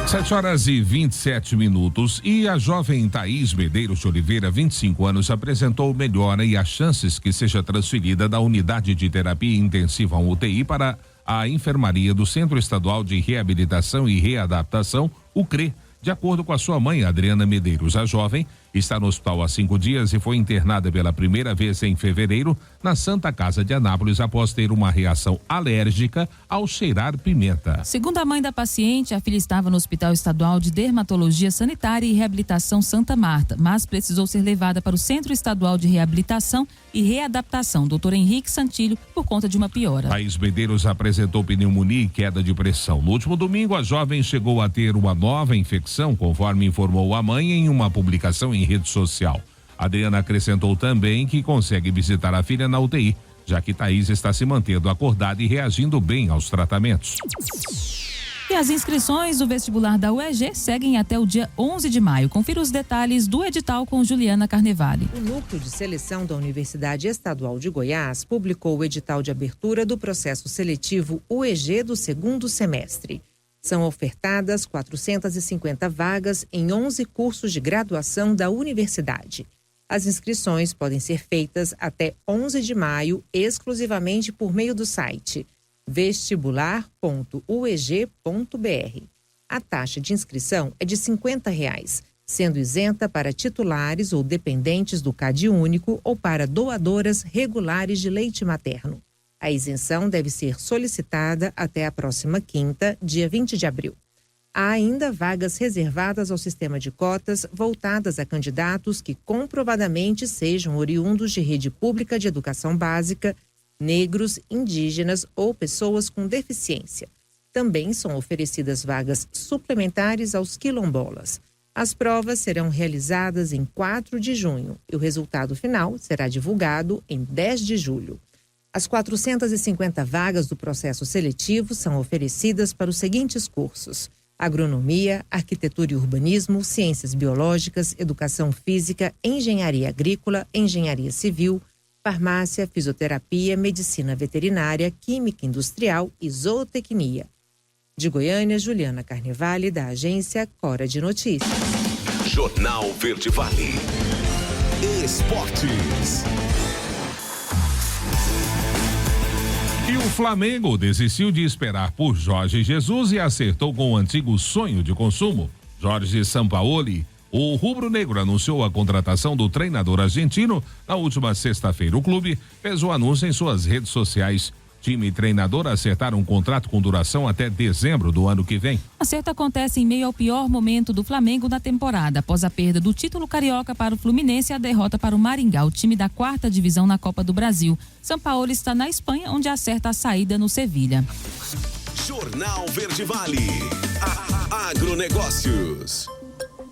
7h27. E a jovem Thaís Medeiros de Oliveira, 25 anos, apresentou melhora e as chances que seja transferida da unidade de terapia intensiva UTI para a enfermaria do Centro Estadual de Reabilitação e Readaptação, o CRE. De acordo com a sua mãe, Adriana Medeiros, a jovem está no hospital há 5 dias e foi internada pela primeira vez em fevereiro na Santa Casa de Anápolis após ter uma reação alérgica ao cheirar pimenta. Segundo a mãe da paciente, a filha estava no Hospital Estadual de Dermatologia Sanitária e Reabilitação Santa Marta, mas precisou ser levada para o Centro Estadual de Reabilitação e Readaptação, Dr. Henrique Santilho, por conta de uma piora. Thaís Medeiros apresentou pneumonia e queda de pressão. No último domingo, a jovem chegou a ter uma nova infecção, conforme informou a mãe em uma publicação em rede social. Adriana acrescentou também que consegue visitar a filha na UTI, já que Thaís está se mantendo acordada e reagindo bem aos tratamentos. E as inscrições do vestibular da UEG seguem até o dia 11 de maio. Confira os detalhes do edital com Juliana Carnevale. O Núcleo de Seleção da Universidade Estadual de Goiás publicou o edital de abertura do processo seletivo UEG do segundo semestre. São ofertadas 450 vagas em 11 cursos de graduação da universidade. As inscrições podem ser feitas até 11 de maio, exclusivamente por meio do site vestibular.ueg.br. A taxa de inscrição é de R$ 50. sendo isenta para titulares ou dependentes do CAD único ou para doadoras regulares de leite materno. A isenção deve ser solicitada até a próxima quinta, dia 20 de abril. Há ainda vagas reservadas ao sistema de cotas voltadas a candidatos que comprovadamente sejam oriundos de rede pública de educação básica, negros, indígenas ou pessoas com deficiência. Também são oferecidas vagas suplementares aos quilombolas. As provas serão realizadas em 4 de junho e o resultado final será divulgado em 10 de julho. As 450 vagas do processo seletivo são oferecidas para os seguintes cursos: agronomia, arquitetura e urbanismo, ciências biológicas, educação física, engenharia agrícola, engenharia civil, farmácia, fisioterapia, medicina veterinária, química industrial e zootecnia. De Goiânia, Juliana Carnevale, da agência Cora de Notícias. Jornal Verde Vale. Esportes. E o Flamengo desistiu de esperar por Jorge Jesus e acertou com o antigo sonho de consumo, Jorge Sampaoli. O rubro-negro anunciou a contratação do treinador argentino na última sexta-feira. O clube fez o anúncio em suas redes sociais. Time e treinador acertaram um contrato com duração até dezembro do ano que vem. O acerto acontece em meio ao pior momento do Flamengo na temporada, após a perda do título carioca para o Fluminense e a derrota para o Maringá, o time da 4ª divisão na Copa do Brasil. Sampaoli está na Espanha, onde acerta a saída no Sevilha. Jornal Verde Vale. Agronegócios.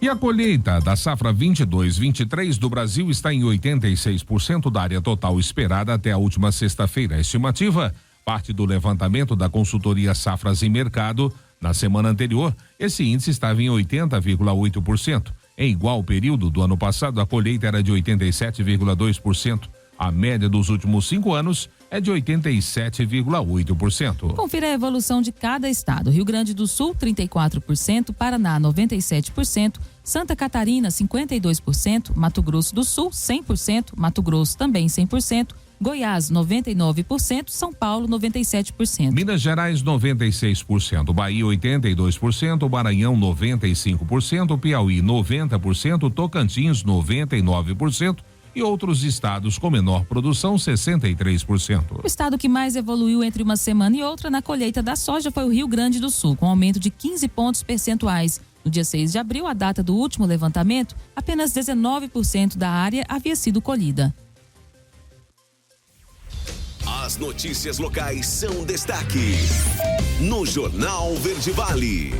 E a colheita da safra 22-23 do Brasil está em 86% da área total esperada até a última sexta-feira. A estimativa parte do levantamento da consultoria Safras e Mercado. Na semana anterior, esse índice estava em 80,8%. Em igual período do ano passado, a colheita era de 87,2%. A média dos últimos 5 anos é de 87,8%. Confira a evolução de cada estado. Rio Grande do Sul, 34%, Paraná, 97%, Santa Catarina, 52%, Mato Grosso do Sul, 100%, Mato Grosso também 100%, Goiás, 99%, São Paulo, 97%. Minas Gerais, 96%, Bahia, 82%, Maranhão, 95%, Piauí, 90%, Tocantins, 99%. E outros estados com menor produção, 63%. O estado que mais evoluiu entre uma semana e outra na colheita da soja foi o Rio Grande do Sul, com aumento de 15 pontos percentuais. No dia 6 de abril, a data do último levantamento, apenas 19% da área havia sido colhida. As notícias locais são destaque no Jornal Verde Vale.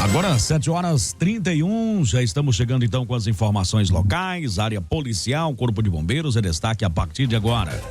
Agora, 7h31, já estamos chegando então com as informações locais, área policial, Corpo de Bombeiros é destaque a partir de agora.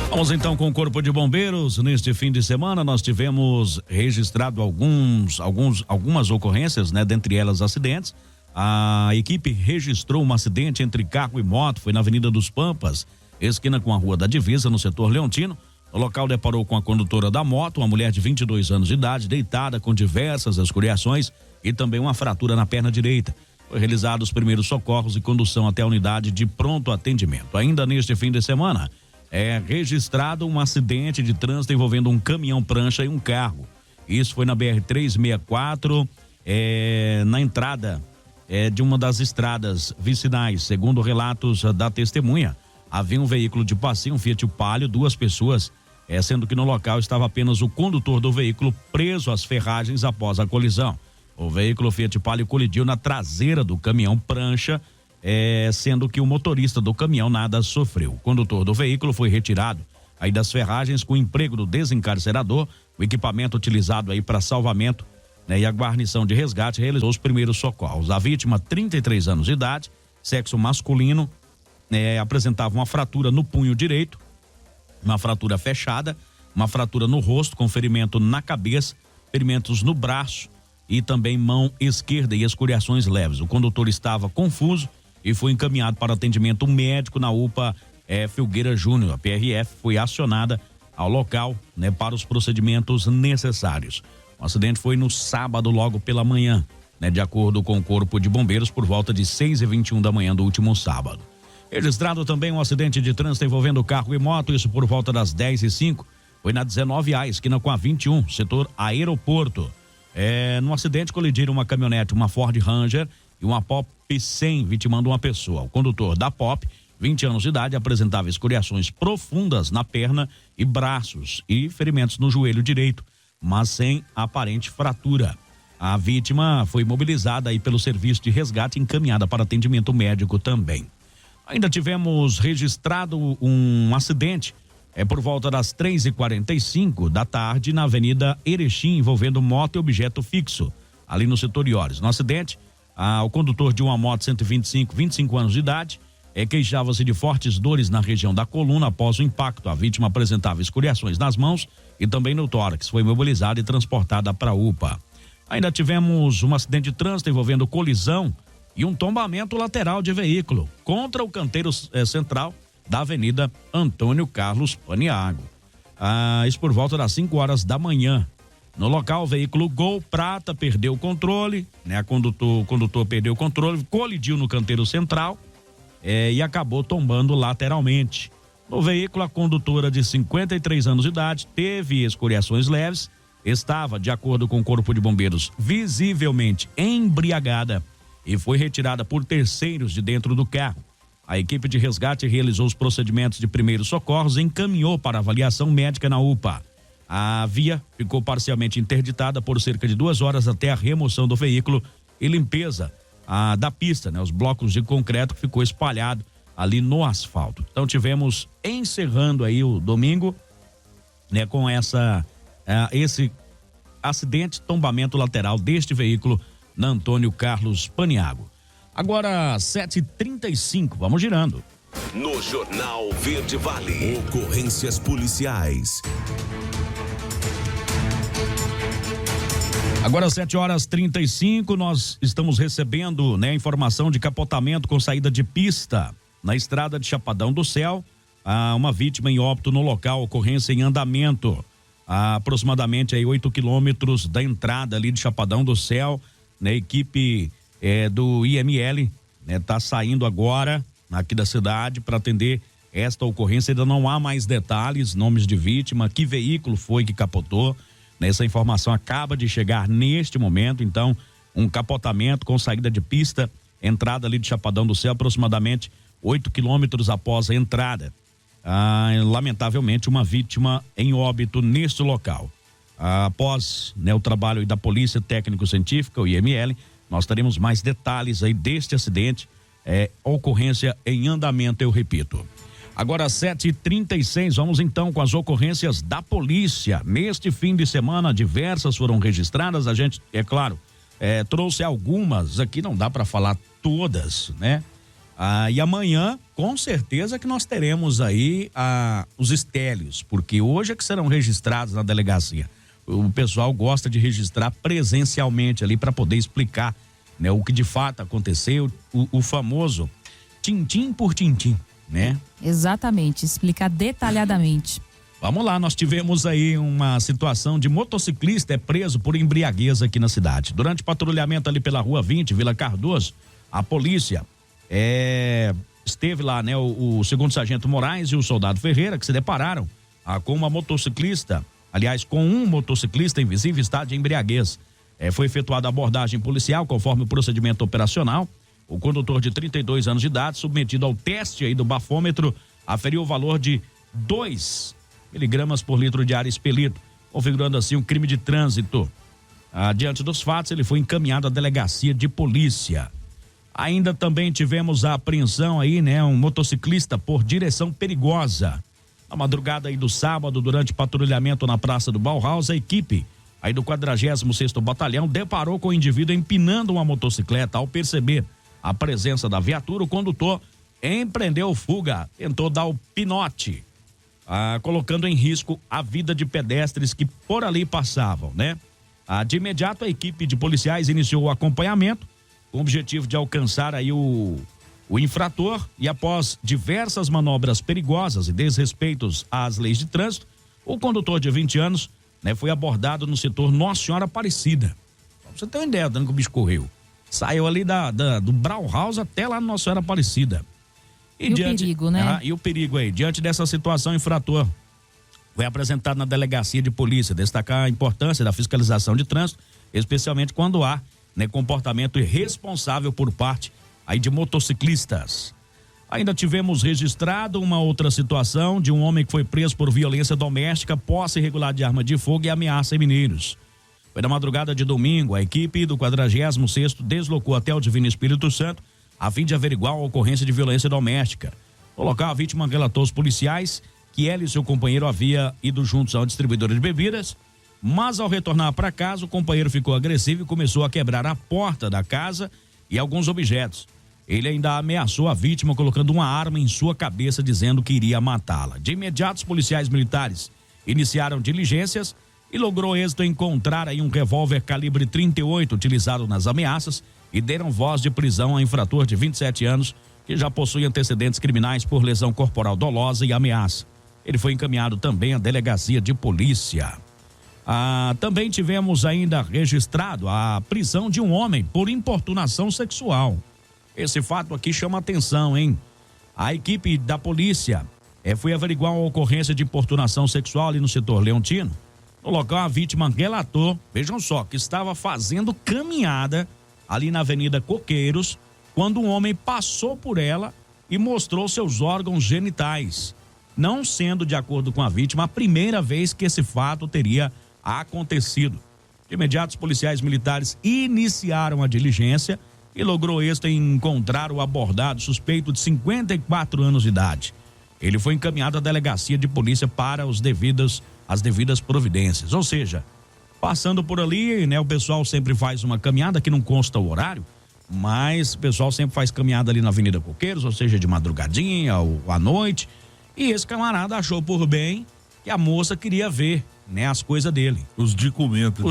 Vamos então com o Corpo de Bombeiros. Neste fim de semana nós tivemos registrado algumas ocorrências, né? Dentre elas acidentes. A equipe registrou um acidente entre carro e moto, foi na Avenida dos Pampas, esquina com a Rua da Divisa, no setor Leontino. O local deparou com a condutora da moto, uma mulher de 22 anos de idade, deitada com diversas escoriações e também uma fratura na perna direita. Foi realizado os primeiros socorros e condução até a unidade de pronto atendimento. Ainda neste fim de semana, é registrado um acidente de trânsito envolvendo um caminhão prancha e um carro. Isso foi na BR-364, na entrada de uma das estradas vicinais. Segundo relatos da testemunha, havia um veículo de passeio, um Fiat Palio, 2 pessoas, sendo que no local estava apenas o condutor do veículo preso às ferragens após a colisão. O veículo Fiat Palio colidiu na traseira do caminhão prancha, sendo que o motorista do caminhão nada sofreu. O condutor do veículo foi retirado aí das ferragens com o emprego do desencarcerador, o equipamento utilizado aí para salvamento, né, e a guarnição de resgate realizou os primeiros socorros. A vítima, 33 anos de idade, sexo masculino, apresentava uma fratura no punho direito, uma fratura fechada, uma fratura no rosto com ferimento na cabeça, ferimentos no braço e também mão esquerda e escoriações leves. O condutor estava confuso e foi encaminhado para atendimento médico na UPA Filgueira Júnior. A PRF foi acionada ao local, né, para os procedimentos necessários. O acidente foi no sábado logo pela manhã, né, de acordo com o Corpo de Bombeiros, por volta de 6h21 da manhã do último sábado. Registrado também um acidente de trânsito envolvendo carro e moto, isso por volta das 10h05, Foi na 19A, esquina com a 21, setor aeroporto. No acidente colidiram uma caminhonete, uma Ford Ranger e uma Pop 100, vitimando uma pessoa. O condutor da Pop, 20 anos de idade, apresentava escoriações profundas na perna e braços e ferimentos no joelho direito, mas sem aparente fratura. A vítima foi mobilizada aí pelo serviço de resgate e encaminhada para atendimento médico também. Ainda tivemos registrado um acidente por volta das 3h45 da tarde na Avenida Erechim, envolvendo moto e objeto fixo, ali no setor Iores. No acidente, o condutor de uma moto 125, 25 anos de idade, queixava-se de fortes dores na região da coluna após o impacto. A vítima apresentava escoriações nas mãos e também no tórax. Foi mobilizada e transportada para a UPA. Ainda tivemos um acidente de trânsito envolvendo colisão e um tombamento lateral de veículo contra o canteiro central da Avenida Antônio Carlos Paniago. Isso por volta das 5 horas da manhã. No local, o veículo Gol Prata perdeu o controle, né? O condutor perdeu o controle, colidiu no canteiro central e acabou tombando lateralmente. No veículo, a condutora de 53 anos de idade teve escoriações leves, estava, de acordo com o Corpo de Bombeiros, visivelmente embriagada e foi retirada por terceiros de dentro do carro. A equipe de resgate realizou os procedimentos de primeiros socorros e encaminhou para avaliação médica na UPA. A via ficou parcialmente interditada por cerca de 2 horas até a remoção do veículo e limpeza da pista, né? Os blocos de concreto que ficou espalhado ali no asfalto. Então tivemos, encerrando aí o domingo, né, com esse acidente, tombamento lateral deste veículo na Antônio Carlos Paniago. Agora 7h35, vamos girando. No Jornal Verde Vale, ocorrências policiais. Agora 7h35, nós estamos recebendo, né, informação de capotamento com saída de pista na estrada de Chapadão do Céu. Uma vítima em óbito no local, ocorrência em andamento. Aproximadamente aí 8 quilômetros da entrada ali de Chapadão do Céu, né? Equipe do IML, né, tá saindo agora aqui da cidade para atender esta ocorrência. Ainda não há mais detalhes, nomes de vítima, que veículo foi que capotou. Essa informação acaba de chegar neste momento. Então, um capotamento com saída de pista, entrada ali de Chapadão do Céu, aproximadamente 8 quilômetros após a entrada. Lamentavelmente, uma vítima em óbito neste local. Após, né, o trabalho da Polícia Técnico-Científica, o IML, nós teremos mais detalhes aí deste acidente, ocorrência em andamento, eu repito. Agora 7h36, vamos então com as ocorrências da polícia. Neste fim de semana, diversas foram registradas. A gente, é claro, trouxe algumas aqui, não dá para falar todas, né? E amanhã, com certeza que nós teremos aí os estélios, porque hoje é que serão registrados na delegacia. O pessoal gosta de registrar presencialmente ali para poder explicar, né, o que de fato aconteceu, o famoso tintim por tintim, né? Exatamente, explicar detalhadamente. Vamos lá, nós tivemos aí uma situação de motociclista preso por embriaguez aqui na cidade. Durante patrulhamento ali pela Rua 20, Vila Cardoso, a polícia esteve lá, né, o segundo sargento Moraes e o soldado Ferreira, que se depararam com uma motociclista, aliás, com um motociclista em visível estado de embriaguez. Foi efetuada a abordagem policial conforme o procedimento operacional. O condutor de 32 anos de idade, submetido ao teste aí do bafômetro, aferiu o valor de 2 miligramas por litro de ar expelido, configurando assim um crime de trânsito. Diante dos fatos, ele foi encaminhado à delegacia de polícia. Ainda também tivemos a apreensão aí, né, um motociclista por direção perigosa. Na madrugada aí do sábado, durante patrulhamento na Praça do Bauhaus, a equipe aí do 46º Batalhão deparou com o indivíduo empinando uma motocicleta. Ao perceber a presença da viatura, o condutor empreendeu fuga, tentou dar o pinote, colocando em risco a vida de pedestres que por ali passavam, né? De imediato, a equipe de policiais iniciou o acompanhamento com o objetivo de alcançar aí o infrator, e após diversas manobras perigosas e desrespeitos às leis de trânsito, o condutor de 20 anos, né, foi abordado no setor Nossa Senhora Aparecida. Pra você ter uma ideia do que o bicho correu. Saiu ali do Brauhaus até lá no Nossa Senhora Aparecida. E o perigo, né? E o perigo aí. Diante dessa situação, o infrator foi apresentado na delegacia de polícia, destacar a importância da fiscalização de trânsito, especialmente quando há, né, comportamento irresponsável por parte aí de motociclistas. Ainda tivemos registrado uma outra situação de um homem que foi preso por violência doméstica, posse irregular de arma de fogo e ameaça em Mineiros. Foi na madrugada de domingo, a equipe do 46º deslocou até o Divino Espírito Santo a fim de averiguar a ocorrência de violência doméstica. No local, a vítima relatou aos policiais que ela e seu companheiro haviam ido juntos a uma distribuidora de bebidas, mas ao retornar para casa, o companheiro ficou agressivo e começou a quebrar a porta da casa e alguns objetos. Ele ainda ameaçou a vítima colocando uma arma em sua cabeça, dizendo que iria matá-la. De imediato, os policiais militares iniciaram diligências e logrou êxito em encontrar aí um revólver calibre 38 utilizado nas ameaças e deram voz de prisão a infrator de 27 anos que já possui antecedentes criminais por lesão corporal dolosa e ameaça. Ele foi encaminhado também à delegacia de polícia. Também tivemos ainda registrado a prisão de um homem por importunação sexual. Esse fato aqui chama atenção, hein? A equipe da polícia foi averiguar uma ocorrência de importunação sexual ali no setor Leontino. No local, a vítima relatou, vejam só, que estava fazendo caminhada ali na Avenida Coqueiros, quando um homem passou por ela e mostrou seus órgãos genitais, não sendo, de acordo com a vítima, a primeira vez que esse fato teria acontecido. De imediato, os policiais militares iniciaram a diligência e logrou êxito em encontrar o abordado suspeito de 54 anos de idade. Ele foi encaminhado à delegacia de polícia para as devidas providências. Ou seja, passando por ali, né, o pessoal sempre faz uma caminhada, que não consta o horário, mas o pessoal sempre faz caminhada ali na Avenida Coqueiros, ou seja, de madrugadinha ou à noite, e esse camarada achou por bem que a moça queria ver, né, as coisas dele. Os documentos.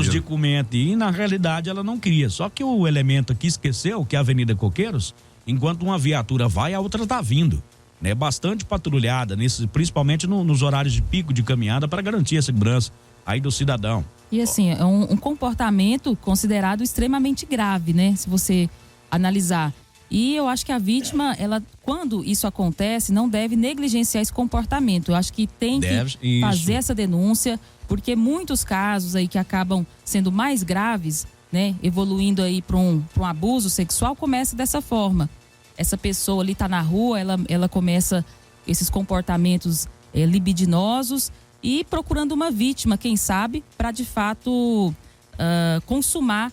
E na realidade ela não queria. Só que o elemento aqui esqueceu que a Avenida Coqueiros, enquanto uma viatura vai, a outra tá vindo, né? Bastante patrulhada, principalmente nos horários de pico de caminhada, para garantir a segurança aí do cidadão. E assim, é um comportamento considerado extremamente grave, né? Se você analisar. E eu acho que a vítima, ela, quando isso acontece, não deve negligenciar esse comportamento. Eu acho que tem que fazer essa denúncia, porque muitos casos aí que acabam sendo mais graves, né, evoluindo aí para um abuso sexual, começa dessa forma. Essa pessoa ali tá na rua, ela começa esses comportamentos libidinosos e procurando uma vítima, quem sabe, para de fato consumar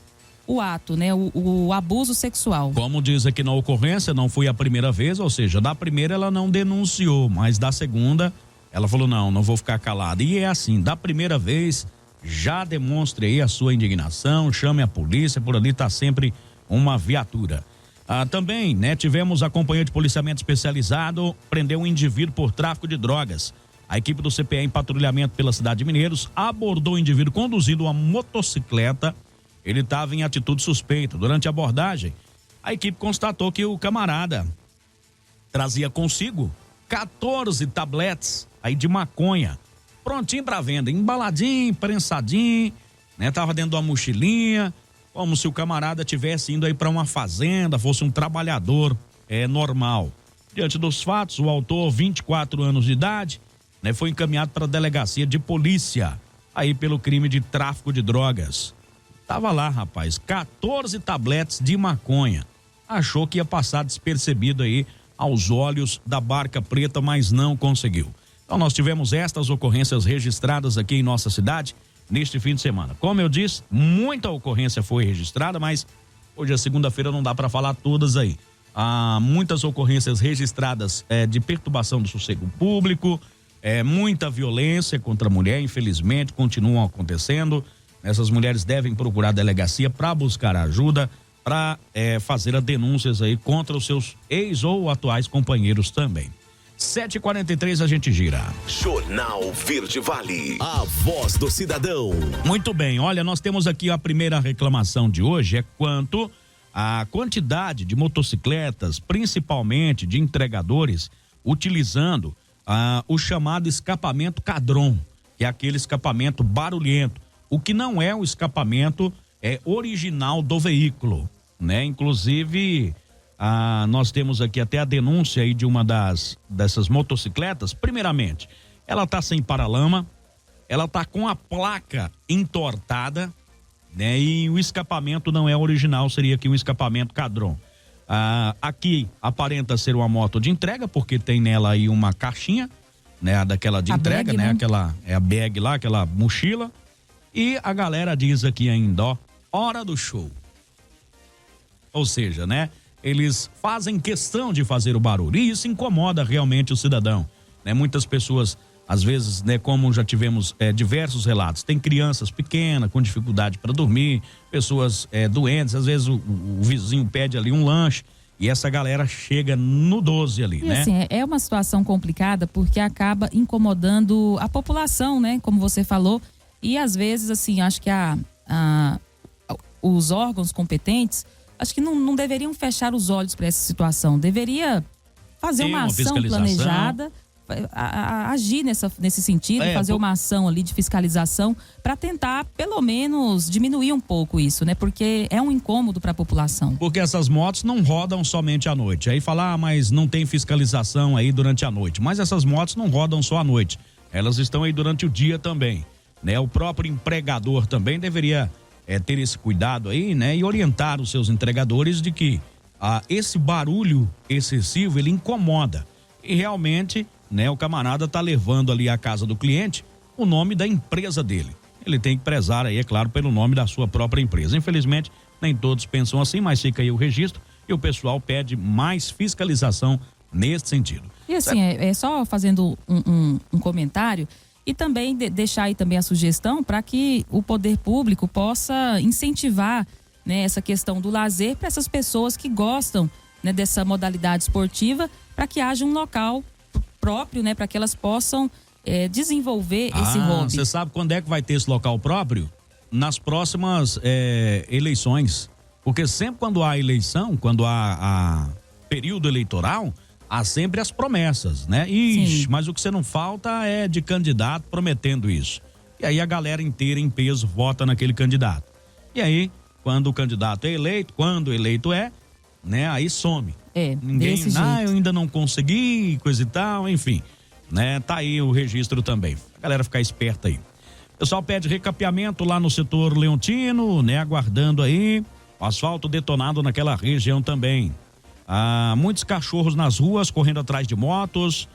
o ato, né? O abuso sexual. Como diz aqui na ocorrência, não foi a primeira vez, ou seja, da primeira ela não denunciou, mas da segunda ela falou, não vou ficar calada. E é assim, da primeira vez já demonstre aí a sua indignação, chame a polícia, por ali tá sempre uma viatura. Também, né, tivemos a companhia de policiamento especializado, prendeu um indivíduo por tráfico de drogas. A equipe do CPE em patrulhamento pela cidade de Mineiros abordou o indivíduo conduzindo uma motocicleta. Ele estava em atitude suspeita. Durante a abordagem, a equipe constatou que o camarada trazia consigo 14 tabletes aí de maconha, prontinho para venda, embaladinho, prensadinho, né? Tava dentro de uma mochilinha, como se o camarada tivesse indo aí para uma fazenda, fosse um trabalhador normal. Diante dos fatos, o autor, 24 anos de idade, né, foi encaminhado para a delegacia de polícia aí pelo crime de tráfico de drogas. Tava lá, rapaz, 14 tabletes de maconha. Achou que ia passar despercebido aí aos olhos da Barca Preta, mas não conseguiu. Então nós tivemos estas ocorrências registradas aqui em nossa cidade neste fim de semana. Como eu disse, muita ocorrência foi registrada, mas hoje é segunda-feira, não dá para falar todas aí. Há muitas ocorrências registradas de perturbação do sossego público, muita violência contra a mulher, infelizmente, continuam acontecendo. Essas mulheres devem procurar a delegacia para buscar ajuda, para fazer as denúncias aí contra os seus ex ou atuais companheiros também. 7h43 a gente gira. Jornal Verde Vale, a voz do cidadão. Muito bem, olha, nós temos aqui a primeira reclamação de hoje, quanto à quantidade de motocicletas, principalmente de entregadores, utilizando o chamado escapamento cadron, que é aquele escapamento barulhento, o que não é o escapamento original do veículo, né? Inclusive, nós temos aqui até a denúncia aí de uma dessas motocicletas. Primeiramente, ela tá sem paralama, ela tá com a placa entortada, né? E o escapamento não é original, seria aqui um escapamento Cadron. Aqui aparenta ser uma moto de entrega, porque tem nela aí uma caixinha, né? Daquela de entrega, bag, né? Aquela, a bag lá, aquela mochila. E a galera diz aqui ainda, ó, hora do show. Ou seja, né? Eles fazem questão de fazer o barulho e isso incomoda realmente o cidadão, né? Muitas pessoas, às vezes, né, como já tivemos diversos relatos, tem crianças pequenas com dificuldade para dormir, pessoas doentes, às vezes o vizinho pede ali um lanche e essa galera chega no 12 ali, e né? Assim, é uma situação complicada porque acaba incomodando a população, né? Como você falou, e às vezes, assim, acho que os órgãos competentes, acho que não deveriam fechar os olhos para essa situação, deveria fazer uma ação planejada, agir nesse sentido, fazer uma ação ali de fiscalização para tentar, pelo menos, diminuir um pouco isso, né? Porque é um incômodo para a população. Porque essas motos não rodam somente à noite. Aí fala, mas não tem fiscalização aí durante a noite. Mas essas motos não rodam só à noite. Elas estão aí durante o dia também, né? O próprio empregador também deveria ter esse cuidado aí, né? E orientar os seus entregadores de que esse barulho excessivo, ele incomoda. E realmente, né, o camarada tá levando ali à casa do cliente o nome da empresa dele. Ele tem que prezar aí, é claro, pelo nome da sua própria empresa. Infelizmente, nem todos pensam assim, mas fica aí o registro e o pessoal pede mais fiscalização nesse sentido. E assim, só fazendo um comentário e também deixar aí também a sugestão para que o poder público possa incentivar, né, essa questão do lazer para essas pessoas que gostam, né, dessa modalidade esportiva, para que haja um local próprio, né, para que elas possam desenvolver esse hobby. Você sabe quando é que vai ter esse local próprio? Nas próximas eleições. Porque sempre quando há eleição, quando há período eleitoral, há sempre as promessas, né? Mas o que você não falta é de candidato prometendo isso. E aí a galera inteira em peso vota naquele candidato. E aí, quando o candidato é eleito, quando eleito né? Aí some. Ninguém, eu ainda não consegui, coisa e tal, enfim, né? Tá aí o registro também. A galera ficar esperta aí. O pessoal pede recapeamento lá no setor Leontino, né? Aguardando aí. O asfalto detonado naquela região também. Muitos cachorros nas ruas correndo atrás de motos.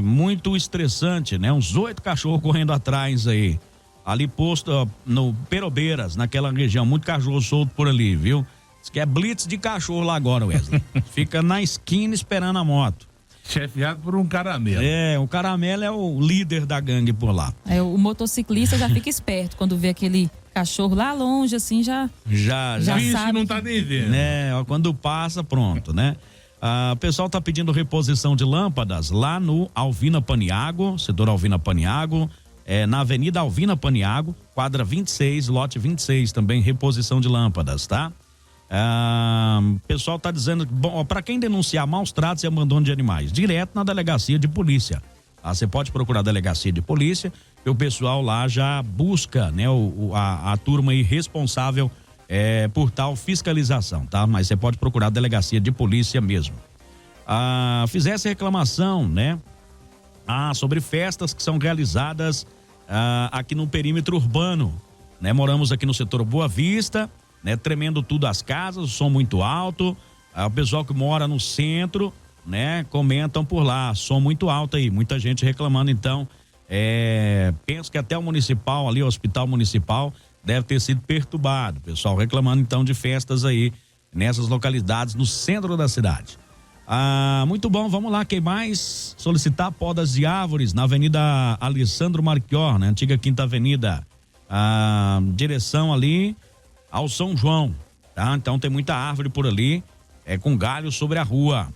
Muito estressante, né? Uns 8 cachorros correndo atrás aí. Ali posto no Perobeiras, naquela região. Muito cachorro solto por ali, viu? Diz que é blitz de cachorro lá agora, Wesley. Fica na esquina esperando a moto. Chefiado por um caramelo. O caramelo é o líder da gangue por lá. O motociclista já fica esperto quando vê aquele cachorro lá longe, assim, já sabe que não tá nem vendo. Né? Quando passa, pronto, né? O pessoal tá pedindo reposição de lâmpadas lá no Alvina Paniago, setor Alvina Paniago, na Avenida Alvina Paniago, quadra 26, lote 26, também reposição de lâmpadas, tá? O pessoal tá dizendo, bom, para quem denunciar maus tratos e abandono de animais, direto na delegacia de polícia. Você pode procurar a delegacia de polícia e o pessoal lá já busca, né, a turma aí responsável por tal fiscalização, tá? Mas você pode procurar a delegacia de polícia mesmo. Fizesse reclamação, né? Sobre festas que são realizadas aqui no perímetro urbano, né? Moramos aqui no setor Boa Vista, né? Tremendo tudo as casas, o som muito alto. O pessoal que mora no centro, né? Comentam por lá, som muito alto aí, muita gente reclamando. Então, penso que até o municipal ali, o hospital municipal, deve ter sido perturbado. Pessoal reclamando então de festas aí nessas localidades no centro da cidade. Muito bom, vamos lá, quem mais? Solicitar podas de árvores na Avenida Alessandro Marchior, né? Antiga Quinta Avenida, direção ali ao São João, tá? Então tem muita árvore por ali, com galho sobre a rua.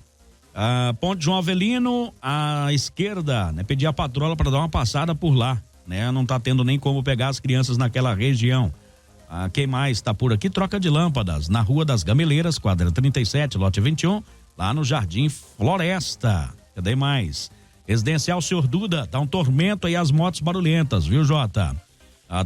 Ponte João Avelino, à esquerda, né? Pedir a patrola para dar uma passada por lá, né? Não tá tendo nem como pegar as crianças naquela região. Quem mais tá por aqui? Troca de lâmpadas na Rua das Gameleiras, quadra 37, lote 21, lá no Jardim Floresta. Cadê mais? Residencial Senhor Duda, tá um tormento aí as motos barulhentas, viu, Jota?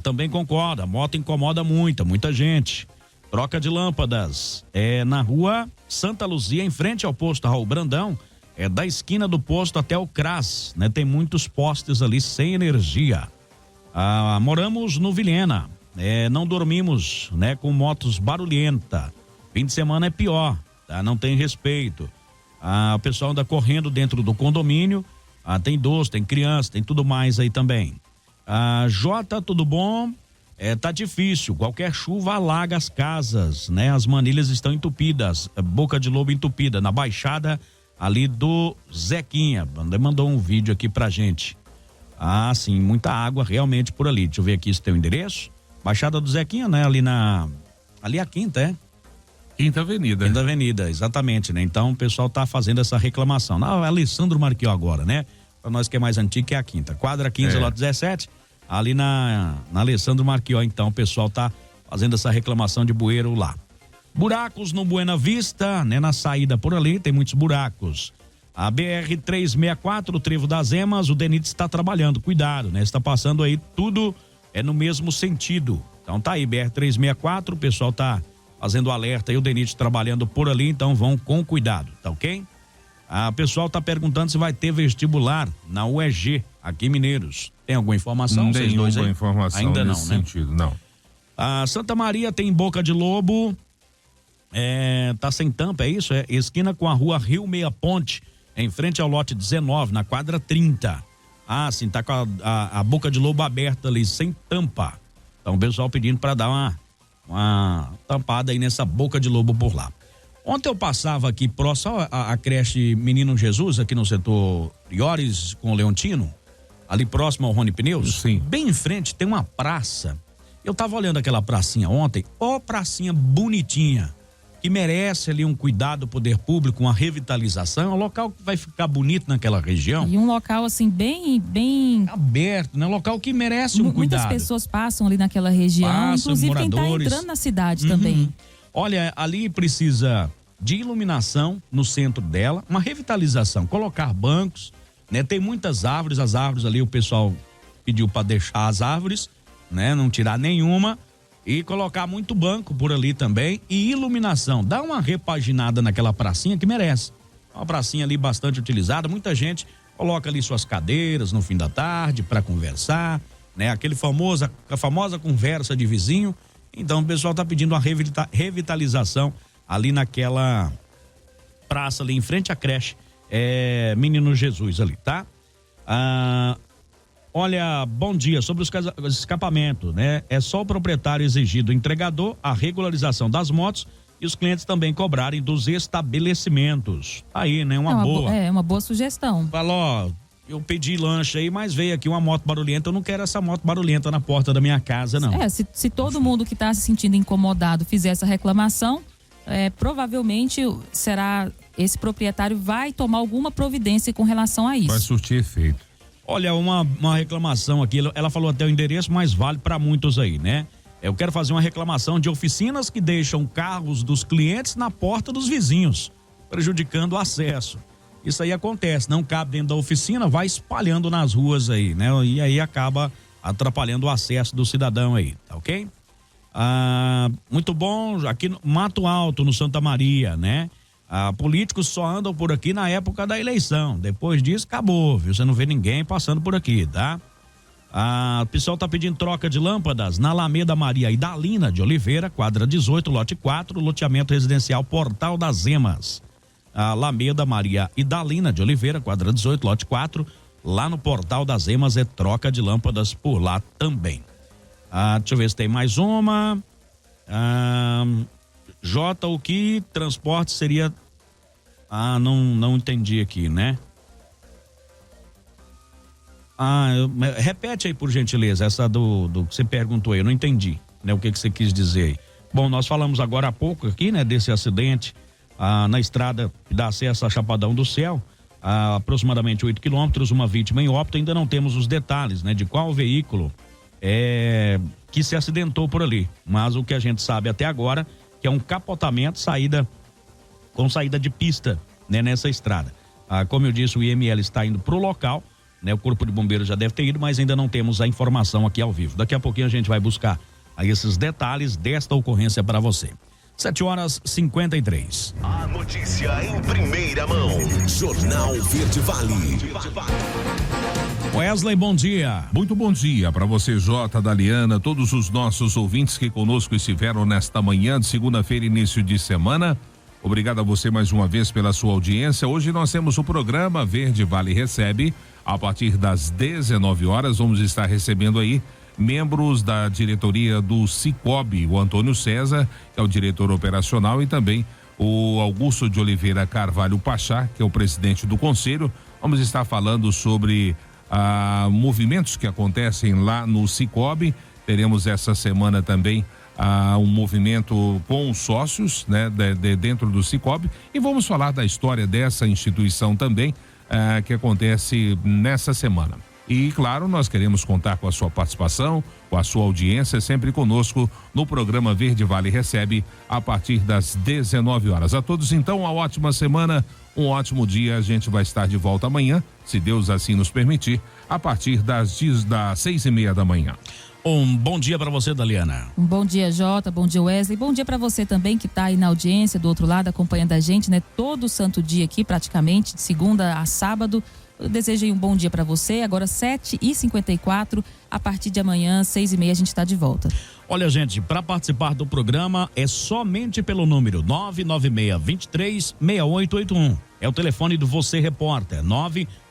Também concorda, moto incomoda muita gente. Troca de lâmpadas na Rua Santa Luzia, em frente ao posto Raul Brandão, da esquina do posto até o CRAS, né? Tem muitos postes ali sem energia. Moramos no Vilhena, não dormimos, né? Com motos barulhenta. Fim de semana é pior, tá? Não tem respeito. O pessoal anda correndo dentro do condomínio, tem idoso, tem criança, tem tudo mais aí também. Jota, tudo bom? Tá difícil, qualquer chuva alaga as casas, né? As manilhas estão entupidas, Boca de Lobo entupida, na baixada ali do Zequinha. Mandou um vídeo aqui pra gente. Sim, muita água realmente por ali. Deixa eu ver aqui se tem o endereço. Baixada do Zequinha, né? Ali a Quinta, Quinta Avenida. Quinta Avenida, exatamente, né? Então o pessoal tá fazendo essa reclamação. Alessandro Marquió agora, né? Pra nós que é mais antigo, que é a Quinta. Quadra 15, lote 17, ali na Alessandro Marquió, então o pessoal tá fazendo essa reclamação de bueiro lá. Buracos no Buena Vista, né? Na saída por ali, tem muitos buracos. A BR-364, o Trevo das Emas, o DENIT está trabalhando, cuidado, né? Está passando aí, tudo no mesmo sentido. Então tá aí, BR-364, o pessoal tá fazendo alerta aí, o DENIT trabalhando por ali, então vão com cuidado, tá ok? O pessoal tá perguntando se vai ter vestibular na UEG, aqui em Mineiros. Tem alguma informação? Não tem alguma informação ainda não, nesse né? sentido, não. A Santa Maria tem Boca de Lobo, tá sem tampa, é isso? Esquina com a rua Rio Meia Ponte, em frente ao lote 19, na quadra 30. Sim, tá com a Boca de Lobo aberta ali, sem tampa. Então o pessoal pedindo para dar uma tampada aí nessa Boca de Lobo por lá. Ontem eu passava aqui próximo a creche Menino Jesus, aqui no setor Iores com o Leontino, ali próximo ao Rony Pneus. Sim. Bem em frente tem uma praça. Eu tava olhando aquela pracinha ontem, pracinha bonitinha, que merece ali um cuidado do poder público, uma revitalização, um local que vai ficar bonito naquela região. E um local assim bem aberto, né? Um local que merece um cuidado. Muitas pessoas passam ali naquela região, inclusive moradores. quem tá entrando na cidade também. Olha, ali precisa de iluminação no centro dela, uma revitalização, colocar bancos, né? Tem muitas árvores, as árvores ali o pessoal pediu para deixar as árvores, né? Não tirar nenhuma. E colocar muito banco por ali também e iluminação. Dá uma repaginada naquela pracinha que merece. Uma pracinha ali bastante utilizada. Muita gente coloca ali suas cadeiras no fim da tarde para conversar, né? A famosa conversa de vizinho. Então o pessoal tá pedindo uma revitalização ali naquela praça ali em frente à creche Menino Jesus ali, tá? Olha, bom dia, sobre os escapamentos, né? É só o proprietário exigir do entregador a regularização das motos e os clientes também cobrarem dos estabelecimentos. Aí, né? Uma boa sugestão. Falou, eu pedi lanche aí, mas veio aqui uma moto barulhenta, eu não quero essa moto barulhenta na porta da minha casa, não. Se todo mundo que está se sentindo incomodado fizer essa reclamação, provavelmente esse proprietário vai tomar alguma providência com relação a isso. Vai surtir efeito. Olha, uma reclamação aqui, ela falou até o endereço, mas vale para muitos aí, né? Eu quero fazer uma reclamação de oficinas que deixam carros dos clientes na porta dos vizinhos, prejudicando o acesso. Isso aí acontece, não cabe dentro da oficina, vai espalhando nas ruas aí, né? E aí acaba atrapalhando o acesso do cidadão aí, tá ok? Muito bom, aqui no Mato Alto, no Santa Maria, né? Políticos só andam por aqui na época da eleição. Depois disso, acabou, viu? Você não vê ninguém passando por aqui, tá? O pessoal tá pedindo troca de lâmpadas na Alameda Maria Idalina de Oliveira, quadra 18, lote 4, loteamento residencial Portal das Emas. Alameda Maria Idalina de Oliveira, quadra 18, lote 4, lá no Portal das Emas é troca de lâmpadas por lá também. Deixa eu ver se tem mais uma. O que transporte seria? Não entendi aqui, né? Repete aí, por gentileza, essa do que você perguntou aí, eu não entendi, né? O que você quis dizer aí. Bom, nós falamos agora há pouco aqui, né? Desse acidente na estrada que dá acesso a Chapadão do Céu, aproximadamente 8 quilômetros, uma vítima em óbito. Ainda não temos os detalhes, né? De qual veículo que se acidentou por ali, mas o que a gente sabe até agora que é um capotamento com saída de pista, né, nessa estrada. Como eu disse, o IML está indo para o local, né, o Corpo de Bombeiros já deve ter ido, mas ainda não temos a informação aqui ao vivo. Daqui a pouquinho a gente vai buscar aí esses detalhes desta ocorrência para você. 7h53. A notícia em primeira mão. Jornal Verde Vale. Wesley, bom dia. Muito bom dia para você, Jota, Daliana, todos os nossos ouvintes que conosco estiveram nesta manhã de segunda-feira, início de semana. Obrigado a você mais uma vez pela sua audiência. Hoje nós temos o programa Verde Vale Recebe. A partir das 19 horas, vamos estar recebendo aí membros da diretoria do Cicobi, o Antônio César, que é o diretor operacional, e também o Augusto de Oliveira Carvalho Pachá, que é o presidente do conselho. Vamos estar falando sobre movimentos que acontecem lá no Cicobi. Teremos essa semana também um movimento com os sócios, né, dentro do Cicobi, e vamos falar da história dessa instituição também, que acontece nessa semana. E, claro, nós queremos contar com a sua participação, com a sua audiência, sempre conosco no programa Verde Vale Recebe, a partir das 19 horas. A todos, então, uma ótima semana, um ótimo dia. A gente vai estar de volta amanhã, se Deus assim nos permitir, a partir das 6:30 da manhã. Um bom dia para você, Daliana. Um bom dia, Jota, bom dia, Wesley. Bom dia para você também que está aí na audiência, do outro lado, acompanhando a gente, né? Todo santo dia aqui, praticamente, de segunda a sábado. Eu desejo um bom dia para você. Agora 7h54, a partir de amanhã, 6h30, a gente está de volta. Olha, gente, para participar do programa é somente pelo número 996236881. É o telefone do Você Repórter,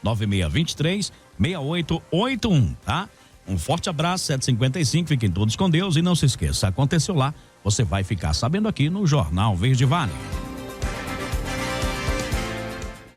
996236881, tá? Um forte abraço, 7h55, fiquem todos com Deus e não se esqueça, aconteceu lá, você vai ficar sabendo aqui no Jornal Verde Vale.